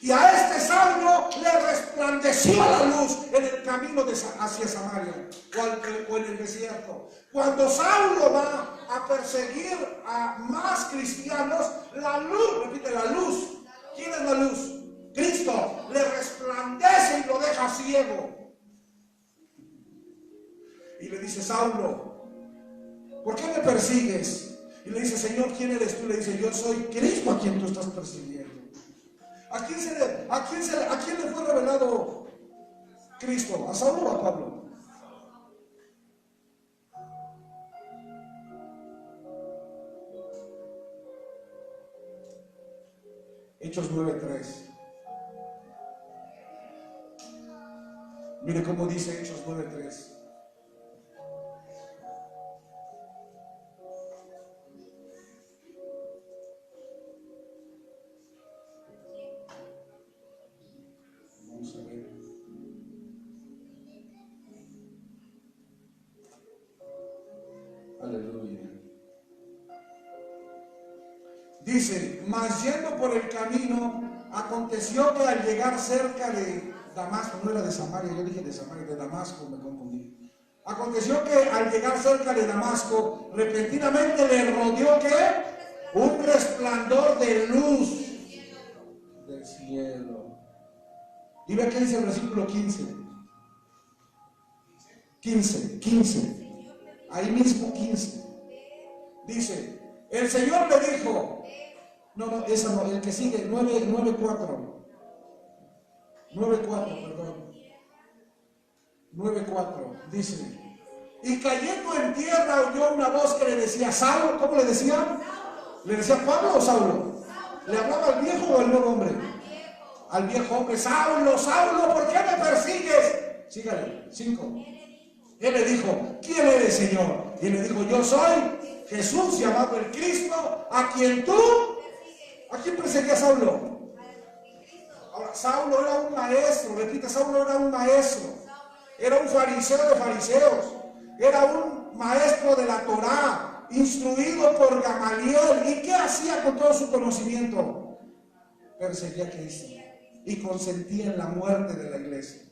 Y a este Saulo le resplandeció la luz en el camino hacia Samaria o en el desierto. Cuando Saulo va a perseguir a más cristianos, la luz, repite, la luz. ¿Quién es la luz? Cristo le resplandece y lo deja ciego. Y le dice, Saulo, ¿por qué me persigues? Y le dice, Señor, ¿quién eres tú? Le dice, yo soy Cristo a quien tú estás persiguiendo. ¿A quién le fue revelado Cristo? ¿A Saulo o a Pablo? Hechos 9:3. Mire cómo dice Hechos 9:3. Vamos a ver. Aleluya. Dice, mas yendo por el camino, aconteció que al llegar cerca de Damasco, no era de Samaria, yo dije de Samaria, de Damasco, me confundí. Aconteció que al llegar cerca de Damasco, repentinamente le rodeó ¿qué? Un resplandor de luz del cielo. Y ve qué dice el versículo 15. 15. Ahí mismo 15. Dice, el Señor le dijo, no, esa no, el que sigue, 9:4. 9:4, perdón. 9:4, dice, y cayendo en tierra oyó una voz que le decía, Saulo, ¿cómo le decía? ¿Le decía Pablo o Saulo? ¿Le hablaba al viejo o al nuevo hombre? Al viejo hombre, Saulo, Saulo, ¿por qué me persigues? Sígale, 5. Él le dijo, ¿quién eres, Señor? Y él le dijo, yo soy Jesús, llamado el Cristo, a quien tú, ¿a quién perseguía Saulo? Ahora, Saulo era un maestro, repite, Saulo era un maestro. era un fariseo de fariseos, era un maestro de la Torá, instruido por Gamaliel. ¿Y qué hacía con todo su conocimiento? Perseguía a Cristo y consentía en la muerte de la iglesia.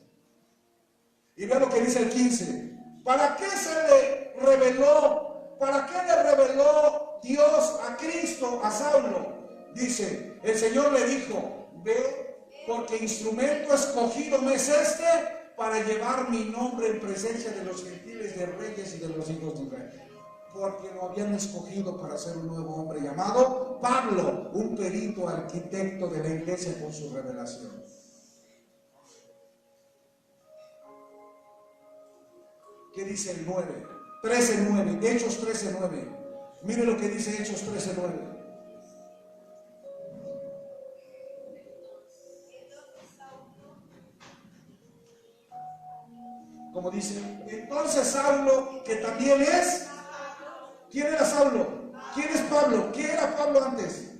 Y vean lo que dice el 15. ¿Para qué se le reveló? ¿Para qué le reveló Dios a Cristo, a Saulo? Dice, el Señor le dijo, ve, porque instrumento escogido me es este para llevar mi nombre en presencia de los gentiles, de reyes y de los hijos de Israel. Porque lo habían escogido para ser un nuevo hombre llamado Pablo, un perito arquitecto de la iglesia con su revelación. ¿Qué dice el 9? 13:9, Hechos 13:9. Mire lo que dice Hechos 13:9. Como dice, entonces Saulo, que también es, ¿quién era Saulo? ¿Quién es Pablo? ¿Qué era Pablo antes?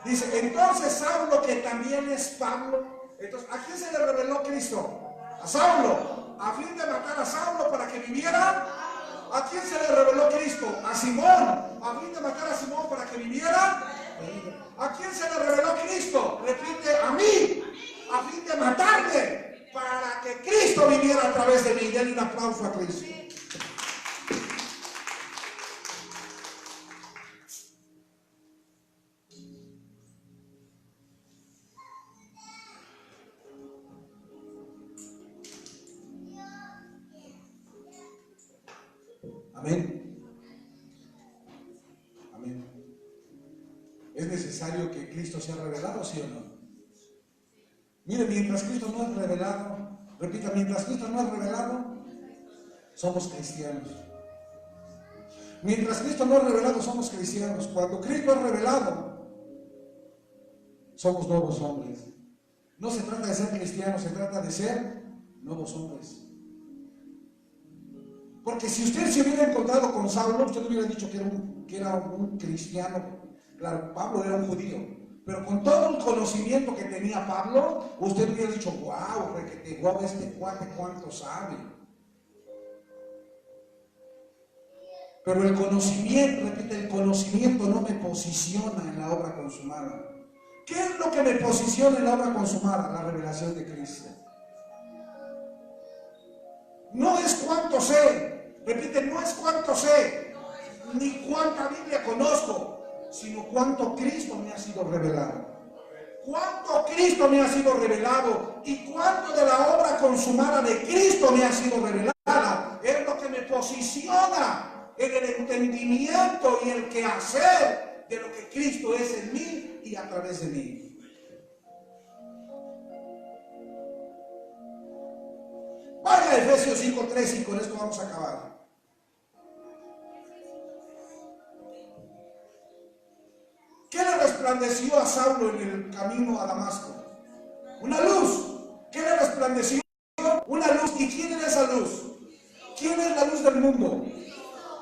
Dice, entonces Saulo, que también es Pablo. Entonces, ¿a quién se le reveló Cristo? A Saulo, a fin de matar a Saulo para que viviera. ¿A quién se le reveló Cristo? A Simón, a fin de matar a Simón para que viviera. ¿A quién se le reveló Cristo? Repite, a mí, a fin de matarme para que Cristo viviera a través de mí. Denle un aplauso a Cristo. Amén. Amén. ¿Es necesario que Cristo sea revelado, sí o no? Mire, mientras Cristo no es revelado, repita, mientras Cristo no es revelado, somos cristianos. Mientras Cristo no es revelado, somos cristianos. Cuando Cristo es revelado, somos nuevos hombres. No se trata de ser cristianos, se trata de ser nuevos hombres. Porque si usted se hubiera encontrado con Saulo, usted hubiera dicho que era un cristiano. Claro, Pablo era un judío, pero con todo el conocimiento que tenía Pablo, usted hubiera dicho, wow, este cuate cuánto sabe. Pero el conocimiento, repite, el conocimiento no me posiciona en la obra consumada. ¿Qué es lo que me posiciona en la obra consumada? La revelación de Cristo. No es cuánto sé, repite, no es cuánto sé, ni cuánta Biblia conozco, sino cuánto Cristo me ha sido revelado. Cuánto Cristo me ha sido revelado y cuánto de la obra consumada de Cristo me ha sido revelada es lo que me posiciona en el entendimiento y el quehacer de lo que Cristo es en mí y a través de mí. Vaya a Efesios 5:3 y con esto vamos a acabar. ¿Qué le resplandeció a Saulo en el camino a Damasco? Una luz. ¿Qué le resplandeció? Una luz. ¿Y quién era esa luz? ¿Quién es la luz del mundo?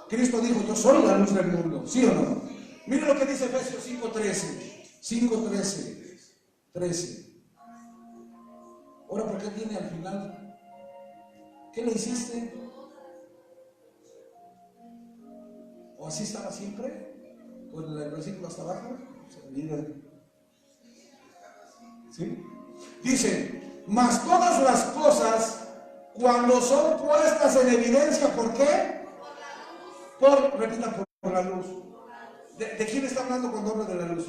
Cristo dijo, yo soy la luz del mundo. ¿Sí o no? Mire lo que dice Efesios 5:13. Ahora, ¿por qué viene al final? ¿Qué le hiciste? ¿O así estaba siempre? ¿Con el versículo hasta abajo? ¿Sí? Dice, mas todas las cosas, cuando son puestas en evidencia, ¿por qué? Repita, por la luz. ¿De quién está hablando cuando habla de la luz?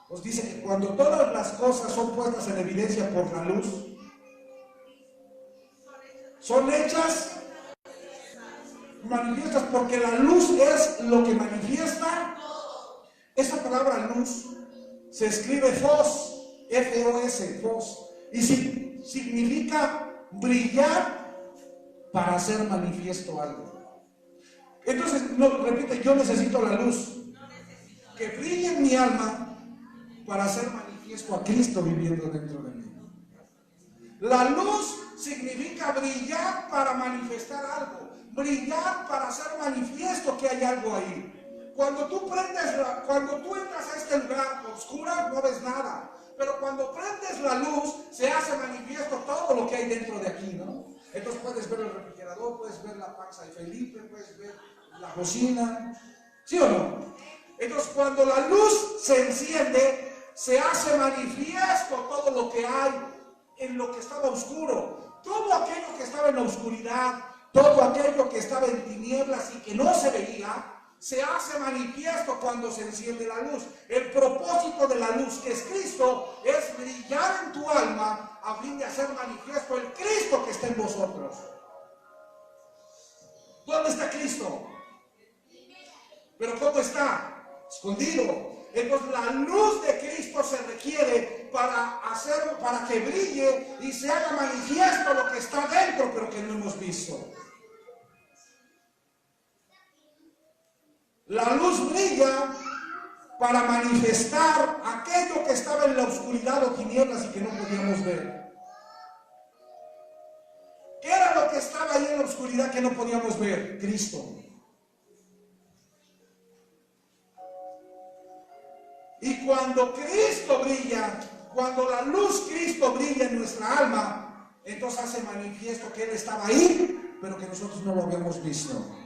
Pues dice que cuando todas las cosas son puestas en evidencia por la luz, son hechas manifiestas, porque la luz es lo que manifiesta. Esa palabra luz se escribe fos, F-O-S, fos, y significa brillar para hacer manifiesto algo. Entonces, repite, yo necesito la luz que brille en mi alma para hacer manifiesto a Cristo viviendo dentro de mí. La luz significa brillar para manifestar algo, brillar para hacer manifiesto que hay algo ahí. Cuando tú entras a este lugar oscuro no ves nada, pero cuando prendes la luz se hace manifiesto todo lo que hay dentro de aquí, ¿no? Entonces puedes ver el refrigerador, puedes ver la panza de Felipe, puedes ver la cocina, ¿sí o no? Entonces cuando la luz se enciende, se hace manifiesto todo lo que hay en lo que estaba oscuro. Todo aquello que estaba en la oscuridad, todo aquello que estaba en tinieblas y que no se veía, se hace manifiesto cuando se enciende la luz. El propósito de la luz, que es Cristo, es brillar en tu alma a fin de hacer manifiesto el Cristo que está en vosotros. ¿Dónde está Cristo? ¿Pero cómo está? Escondido. Entonces la luz de Cristo se requiere para que brille y se haga manifiesto lo que está dentro, pero que no hemos visto. La luz brilla para manifestar aquello que estaba en la oscuridad o tinieblas y que no podíamos ver. ¿Qué era lo que estaba ahí en la oscuridad que no podíamos ver? Cristo. Y cuando Cristo brilla, cuando la luz Cristo brilla en nuestra alma, entonces hace manifiesto que Él estaba ahí, pero que nosotros no lo habíamos visto.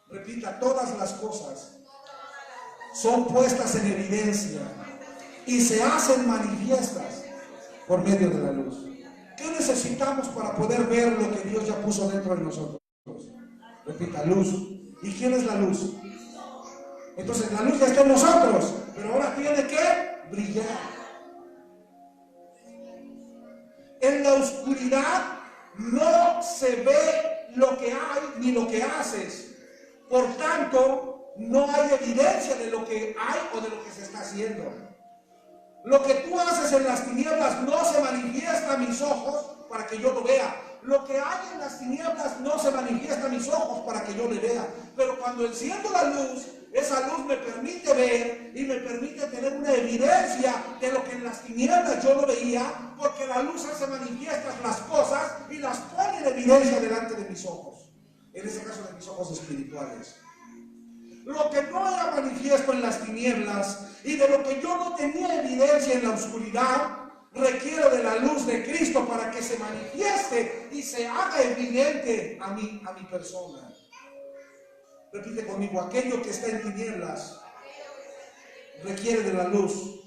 Repita, todas las cosas son puestas en evidencia y se hacen manifiestas por medio de la luz. ¿Qué necesitamos para poder ver lo que Dios ya puso dentro de nosotros? Repita, luz. ¿Y quién es la luz? Entonces la luz ya está en nosotros, pero ahora tiene que brillar. En la oscuridad no se ve lo que hay ni lo que haces. Por tanto, no hay evidencia de lo que hay o de lo que se está haciendo. Lo que tú haces en las tinieblas no se manifiesta a mis ojos para que yo lo vea. Lo que hay en las tinieblas no se manifiesta a mis ojos para que yo le vea. Pero cuando enciendo la luz, esa luz me permite ver y me permite tener una evidencia de lo que en las tinieblas yo no veía, porque la luz hace manifiestas las cosas y las pone en evidencia delante de mis ojos. En ese caso, de mis ojos espirituales. Lo que no era manifiesto en las tinieblas y de lo que yo no tenía evidencia en la oscuridad, requiere de la luz de Cristo para que se manifieste y se haga evidente a mi persona. Repite conmigo, aquello que está en tinieblas requiere de la luz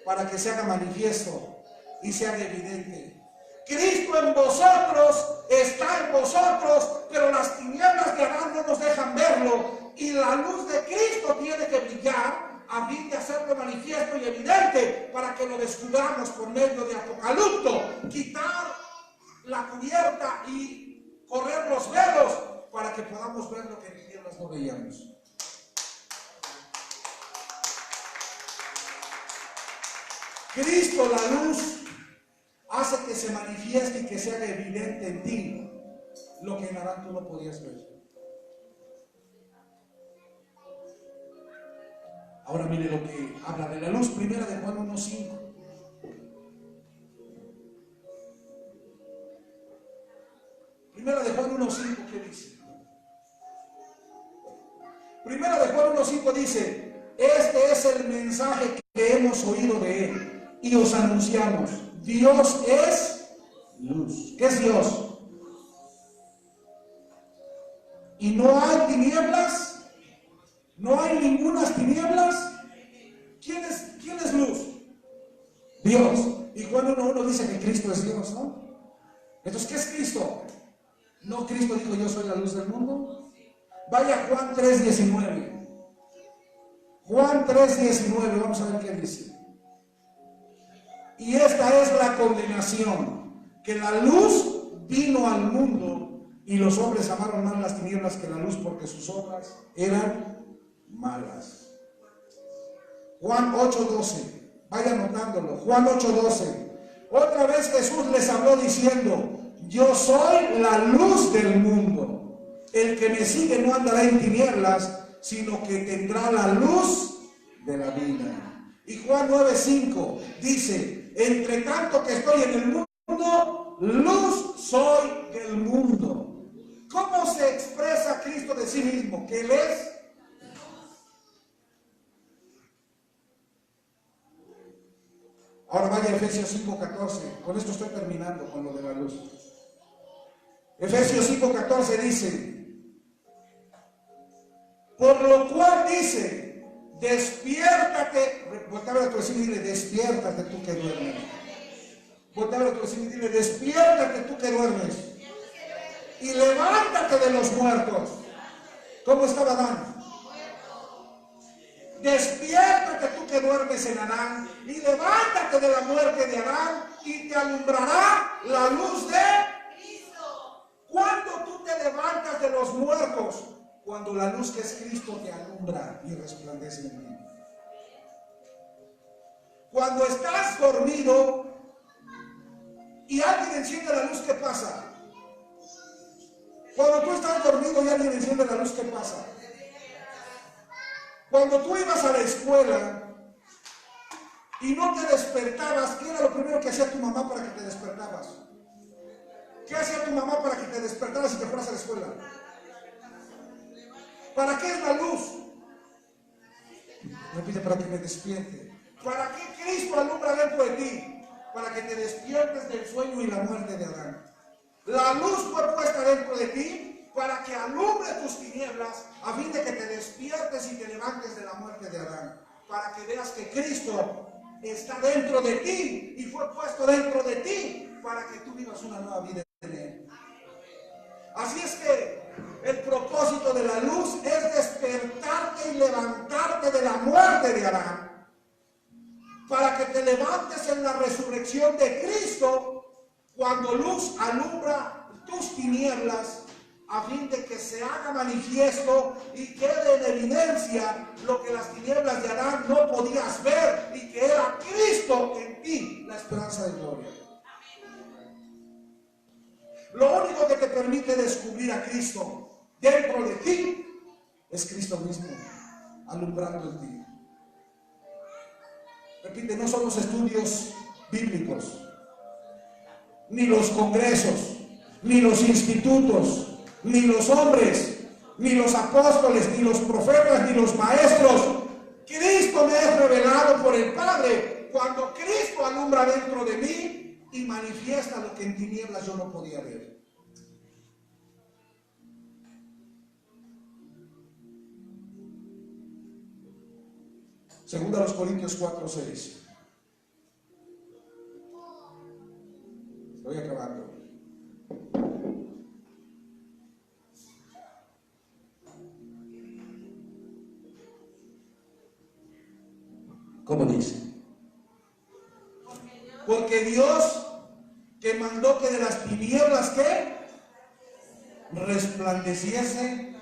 para que se haga manifiesto y se haga evidente. Cristo en vosotros está en vosotros, pero las tinieblas de Adán no nos dejan verlo, y la luz de Cristo tiene que brillar a fin de hacerlo manifiesto y evidente para que lo descubramos por medio de Apocalipto, quitar la cubierta y correr los velos para que podamos ver lo que en tinieblas no veíamos. Cristo, la luz, hace que se manifieste y que se haga evidente en ti lo que en Adán tú no podías ver. Ahora mire lo que habla de la luz, primera de Juan 1:5. Primera de Juan 1:5, ¿qué dice? Primera de Juan 1:5 dice: este es el mensaje que hemos oído de Él y os anunciamos. Dios es luz. ¿Qué es Dios? Y no hay tinieblas, no hay ninguna tinieblas. ¿Quién es luz? Dios. Y Juan 1:1 dice que Cristo es Dios, ¿no? Entonces, ¿qué es Cristo? ¿No Cristo dijo yo soy la luz del mundo? Vaya Juan 3:19. Juan 3:19, vamos a ver qué dice. Y esta es la condenación, que la luz vino al mundo y los hombres amaron más las tinieblas que la luz porque sus obras eran malas. Juan 8:12, vaya anotándolo. Juan 8:12. Otra vez Jesús les habló diciendo: yo soy la luz del mundo. El que me sigue no andará en tinieblas, sino que tendrá la luz de la vida. Y Juan 9:5 dice: entre tanto que estoy en el mundo, luz soy del mundo. ¿Cómo se expresa Cristo de sí mismo? Que Él es. Ahora vaya a Efesios 5:14. Con esto estoy terminando con lo de la luz. Efesios 5:14 dice: por lo cual dice, despiértate. Voltea a ver a tu vecino y dile: despiértate tú que duermes. Voltea a ver a tu vecino y dile: despiértate tú que duermes, y levántate de los muertos. ¿Cómo estaba Adán? Despiértate tú que duermes en Adán, y levántate de la muerte de Adán, y te alumbrará la luz de Cristo. ¿Cuándo tú te levantas de los muertos? Cuando la luz que es Cristo te alumbra y resplandece en ti. Cuando estás dormido y alguien enciende la luz, ¿qué pasa? Cuando tú estás dormido y alguien enciende la luz, ¿qué pasa? Cuando tú ibas a la escuela y no te despertabas, ¿qué era lo primero que hacía tu mamá para que te despertabas? ¿Qué hacía tu mamá para que te despertaras y te fueras a la escuela? ¿Para qué es la luz? Repite: para que me despierte. ¿Para qué Cristo alumbra dentro de ti? Para que te despiertes del sueño y la muerte de Adán. La luz fue puesta dentro de ti para que alumbre tus tinieblas, a fin de que te despiertes y te levantes de la muerte de Adán, para que veas que Cristo está dentro de ti y fue puesto dentro de ti para que tú vivas una nueva vida en Él. Así es que el propósito de la luz es despertarte y levantarte de la muerte de Adán, para que te levantes en la resurrección de Cristo, cuando luz alumbra tus tinieblas, a fin de que se haga manifiesto y quede en evidencia lo que las tinieblas de Adán no podías ver, y que era Cristo en ti, la esperanza de gloria. Lo único que te permite descubrir a Cristo dentro de ti es Cristo mismo, alumbrando en ti. Repite: no son los estudios bíblicos, ni los congresos, ni los institutos, ni los hombres, ni los apóstoles, ni los profetas, ni los maestros. Cristo me es revelado por el Padre, cuando Cristo alumbra dentro de mí y manifiesta lo que en tinieblas yo no podía ver. Segunda a los Corintios 4:6. Estoy acabando. ¿Cómo dice? Porque Dios, que mandó que de las tinieblas, ¿qué? Resplandeciese.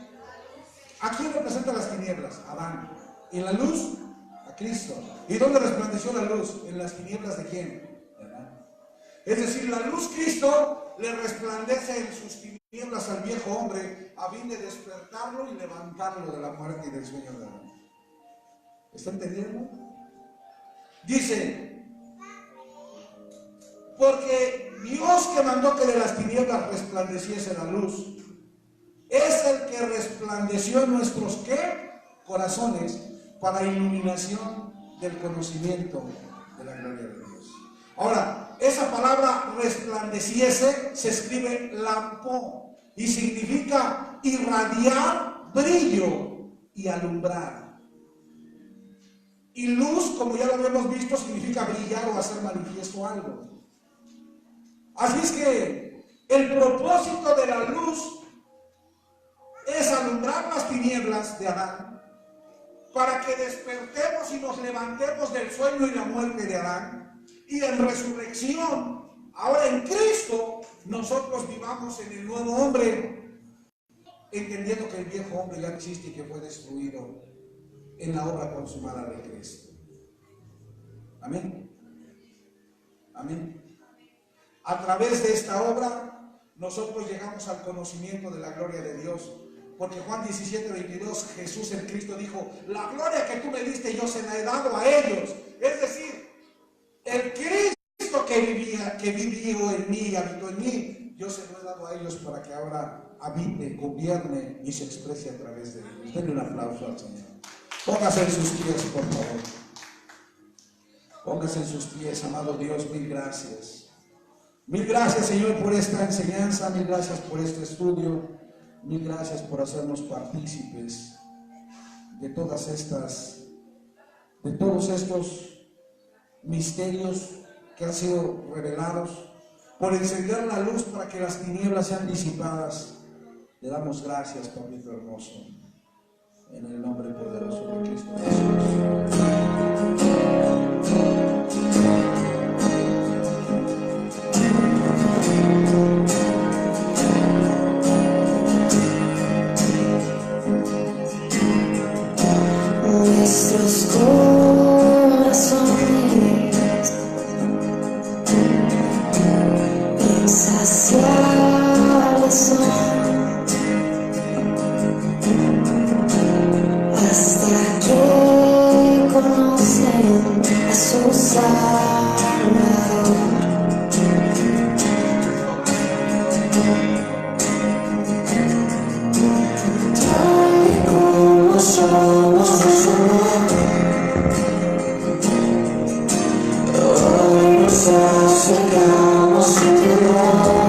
¿A quién representa las tinieblas? A Adán. ¿Y la luz? A Cristo. ¿Y dónde resplandeció la luz? ¿En las tinieblas de quién? De Adán. Es decir, la luz Cristo le resplandece en sus tinieblas al viejo hombre, a fin de despertarlo y levantarlo de la muerte y del sueño de Adán. ¿Está entendiendo? Dice: porque Dios, que mandó que de las tinieblas resplandeciese la luz, es el que resplandeció en nuestros ¿qué? Corazones, para iluminación del conocimiento de la gloria de Dios. Ahora, esa palabra resplandeciese se escribe lampón y significa irradiar, brillo y alumbrar. Y luz, como ya lo habíamos visto, significa brillar o hacer manifiesto algo. Así es que el propósito de la luz es alumbrar las tinieblas de Adán, para que despertemos y nos levantemos del sueño y la muerte de Adán, y en resurrección, ahora en Cristo, nosotros vivamos en el nuevo hombre, entendiendo que el viejo hombre ya existe y que fue destruido en la obra consumada de Cristo. Amén. Amén. A través de esta obra, nosotros llegamos al conocimiento de la gloria de Dios. Porque Juan 17:22, Jesús el Cristo dijo: la gloria que tú me diste yo se la he dado a ellos. Es decir, el Cristo que vivió en mí y habitó en mí, yo se lo he dado a ellos para que ahora habite, gobierne y se exprese a través de ellos. Denle un aplauso al Señor. Póngase en sus pies, por favor. Póngase en sus pies, amado Dios, mil gracias. Mil gracias, Señor, por esta enseñanza, mil gracias por este estudio, mil gracias por hacernos partícipes de todos estos misterios que han sido revelados, por encender la luz para que las tinieblas sean disipadas. Le damos gracias, Papito hermoso, en el nombre poderoso de Cristo Jesús. Nuestros corazones insaciables son hasta que conocen a su Salvador. Tal y como somos hoy nos acercamos a tu amor.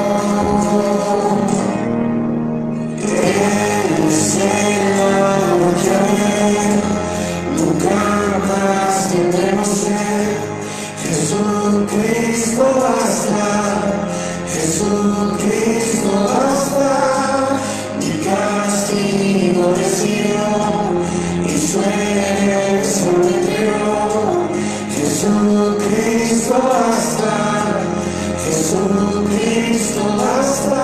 Eres el agua que hay, nunca más tendremos sed. Jesucristo basta, Jesucristo basta. Mi castigo recibió y su herencia me entregó. Jesucristo basta, Jesucristo basta.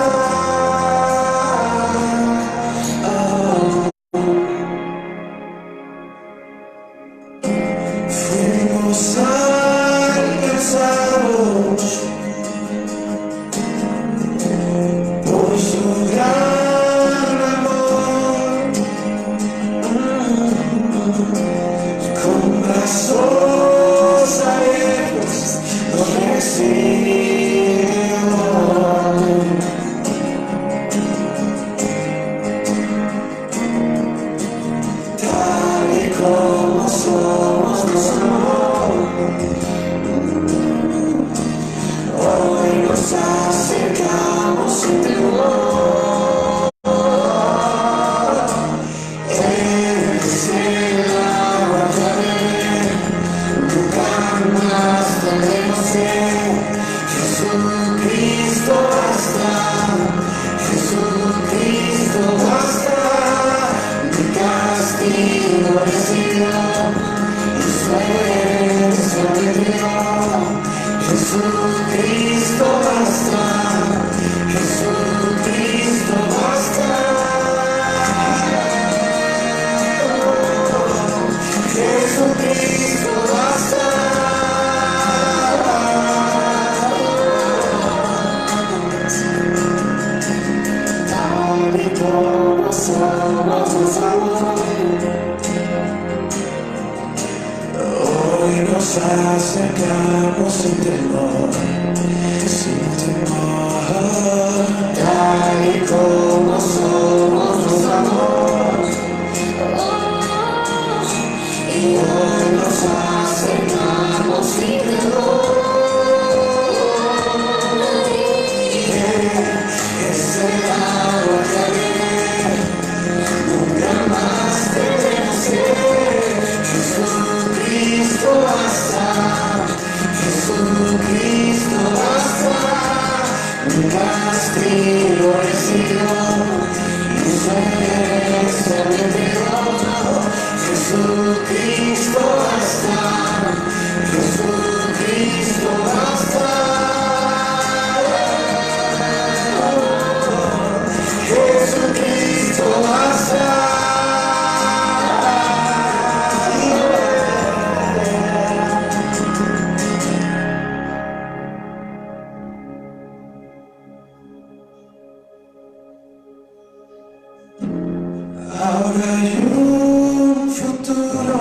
Fuimos alcanzados por su gran amor, con brazos abiertos nos recibió. Tal y como somos nos amó. Hoy nos acercamos en temor. Eres el agua que beber, nunca más tendremos sed. Jesucristo basta, Jesucristo basta. Mi castigo recibió y su herencia me entregó. Jesucristo basta, Jesucristo basta. Jesucristo basta. Tal y como somos nos amó. Hoy nos acercamos sin temor, sin temor. Tal y como somos nos amó. Y hoy nos acercamos sin temor. Es el agua que beber, nunca más tendremos sed. Jesucristo basta, Jesucristo basta. Mi castigo recibió y su herencia me entregó. Jesucristo basta, Jesucristo basta. Jesucristo basta. Ahora hay un futuro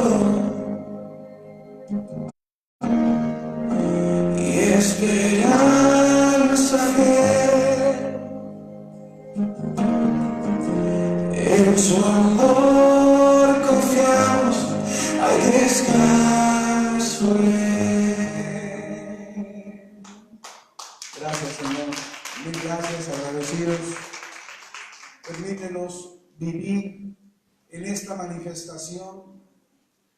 y esperanza que en su amor confiamos, hay descanso. permítenos vivir en esta manifestación,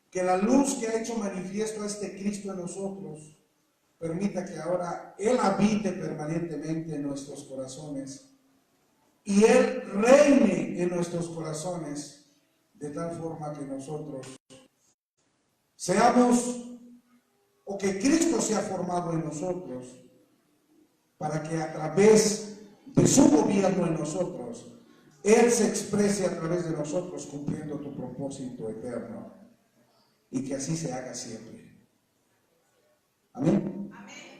que la luz que ha hecho manifiesto a este Cristo en nosotros, permita que ahora Él habite permanentemente en nuestros corazones y Él reine en nuestros corazones, de tal forma que nosotros seamos, o que Cristo sea formado en nosotros, para que a través de su gobierno en nosotros, Él se exprese a través de nosotros, cumpliendo tu propósito eterno, y que así se haga siempre. Amén.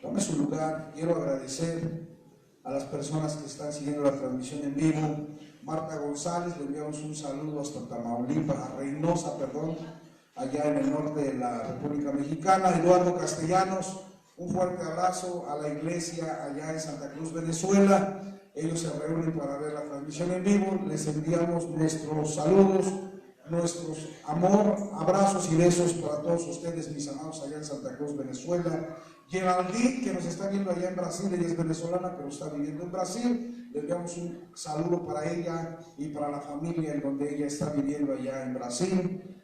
Tome su lugar. Quiero agradecer a las personas que están siguiendo la transmisión en vivo. Marta González, le enviamos un saludo hasta Tamaulipas, a Reynosa, allá en el norte de la República Mexicana. Eduardo Castellanos, un fuerte abrazo a la iglesia allá en Santa Cruz, Venezuela. Ellos se reúnen para ver la transmisión en vivo. Les enviamos nuestros saludos, nuestros abrazos y besos para todos ustedes, mis amados, allá en Santa Cruz, Venezuela. Geraldine, que nos está viendo allá en Brasil, ella es venezolana, pero está viviendo en Brasil. Le enviamos un saludo para ella y para la familia en donde ella está viviendo allá en Brasil.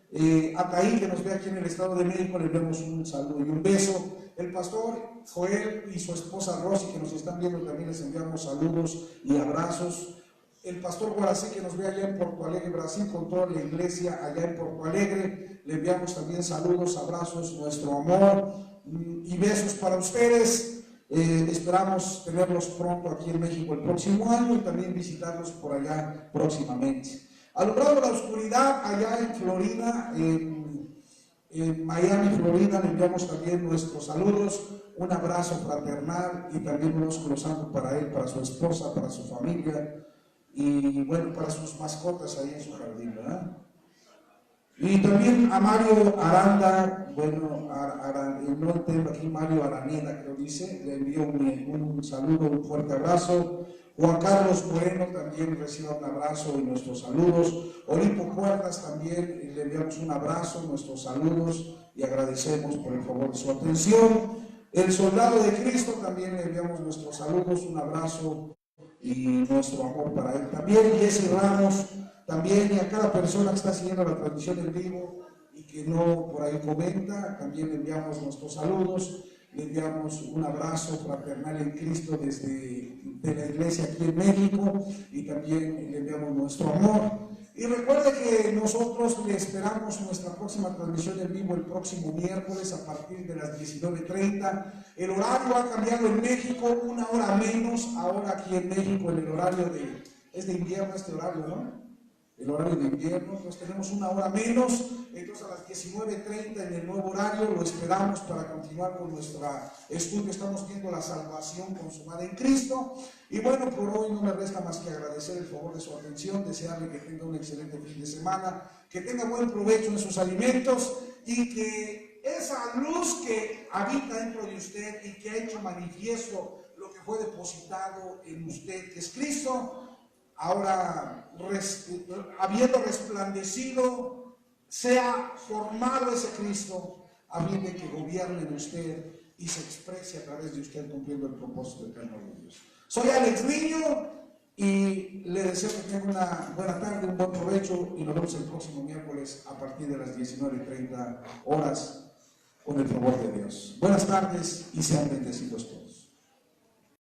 A Caí, que nos ve aquí en el Estado de México, le enviamos un saludo y un beso. El pastor Joel y su esposa Rosy, que nos están viendo, también les enviamos saludos y abrazos. El pastor Guarací, que nos ve allá en Porto Alegre, Brasil, con toda la iglesia allá en Porto Alegre, le enviamos también saludos, abrazos, nuestro amor y besos para ustedes. Esperamos tenerlos pronto aquí en México el próximo año y también visitarlos por allá próximamente. Alumbrado la oscuridad, allá en Florida, en Miami, Florida, le enviamos también nuestros saludos, un abrazo fraternal y también unos cruzando para él, para su esposa, para su familia y bueno, para sus mascotas ahí en su jardín, ¿verdad? Y también a Mario Aranda, bueno, no tengo aquí, Mario Araneda, creo dice, le envío un saludo, un fuerte abrazo. Juan Carlos Bueno también reciba un abrazo y nuestros saludos. Olimpo Cuerdas también le enviamos un abrazo, nuestros saludos y agradecemos por el favor de su atención. El Soldado de Cristo también le enviamos nuestros saludos, un abrazo y nuestro amor para él también. Jesse Ramos también, y a cada persona que está siguiendo la transmisión en vivo y que no por ahí comenta, también le enviamos nuestros saludos. Le enviamos un abrazo fraternal en Cristo desde la iglesia aquí en México y también le enviamos nuestro amor. Y recuerde que nosotros le esperamos nuestra próxima transmisión en vivo el próximo miércoles a partir de las 19:30. El horario ha cambiado en México, una hora menos. Ahora aquí en México el horario es de invierno este horario, ¿no? El horario de invierno, entonces tenemos una hora menos, entonces a las 19:30 en el nuevo horario lo esperamos para continuar con nuestro estudio. Estamos viendo la salvación consumada en Cristo. Y bueno, por hoy no me resta más que agradecer el favor de su atención, desearle que tenga un excelente fin de semana, que tenga buen provecho en sus alimentos y que esa luz que habita dentro de usted y que ha hecho manifiesto lo que fue depositado en usted, que es Cristo, ahora habiendo resplandecido, sea formado ese Cristo, a fin de que gobierne en usted y se exprese a través de usted cumpliendo el propósito eterno de Dios. Soy Alex Niño y le deseo que tenga una buena tarde, un buen provecho y nos vemos el próximo miércoles a partir de las 19:30 horas con el favor de Dios. Buenas tardes y sean bendecidos todos.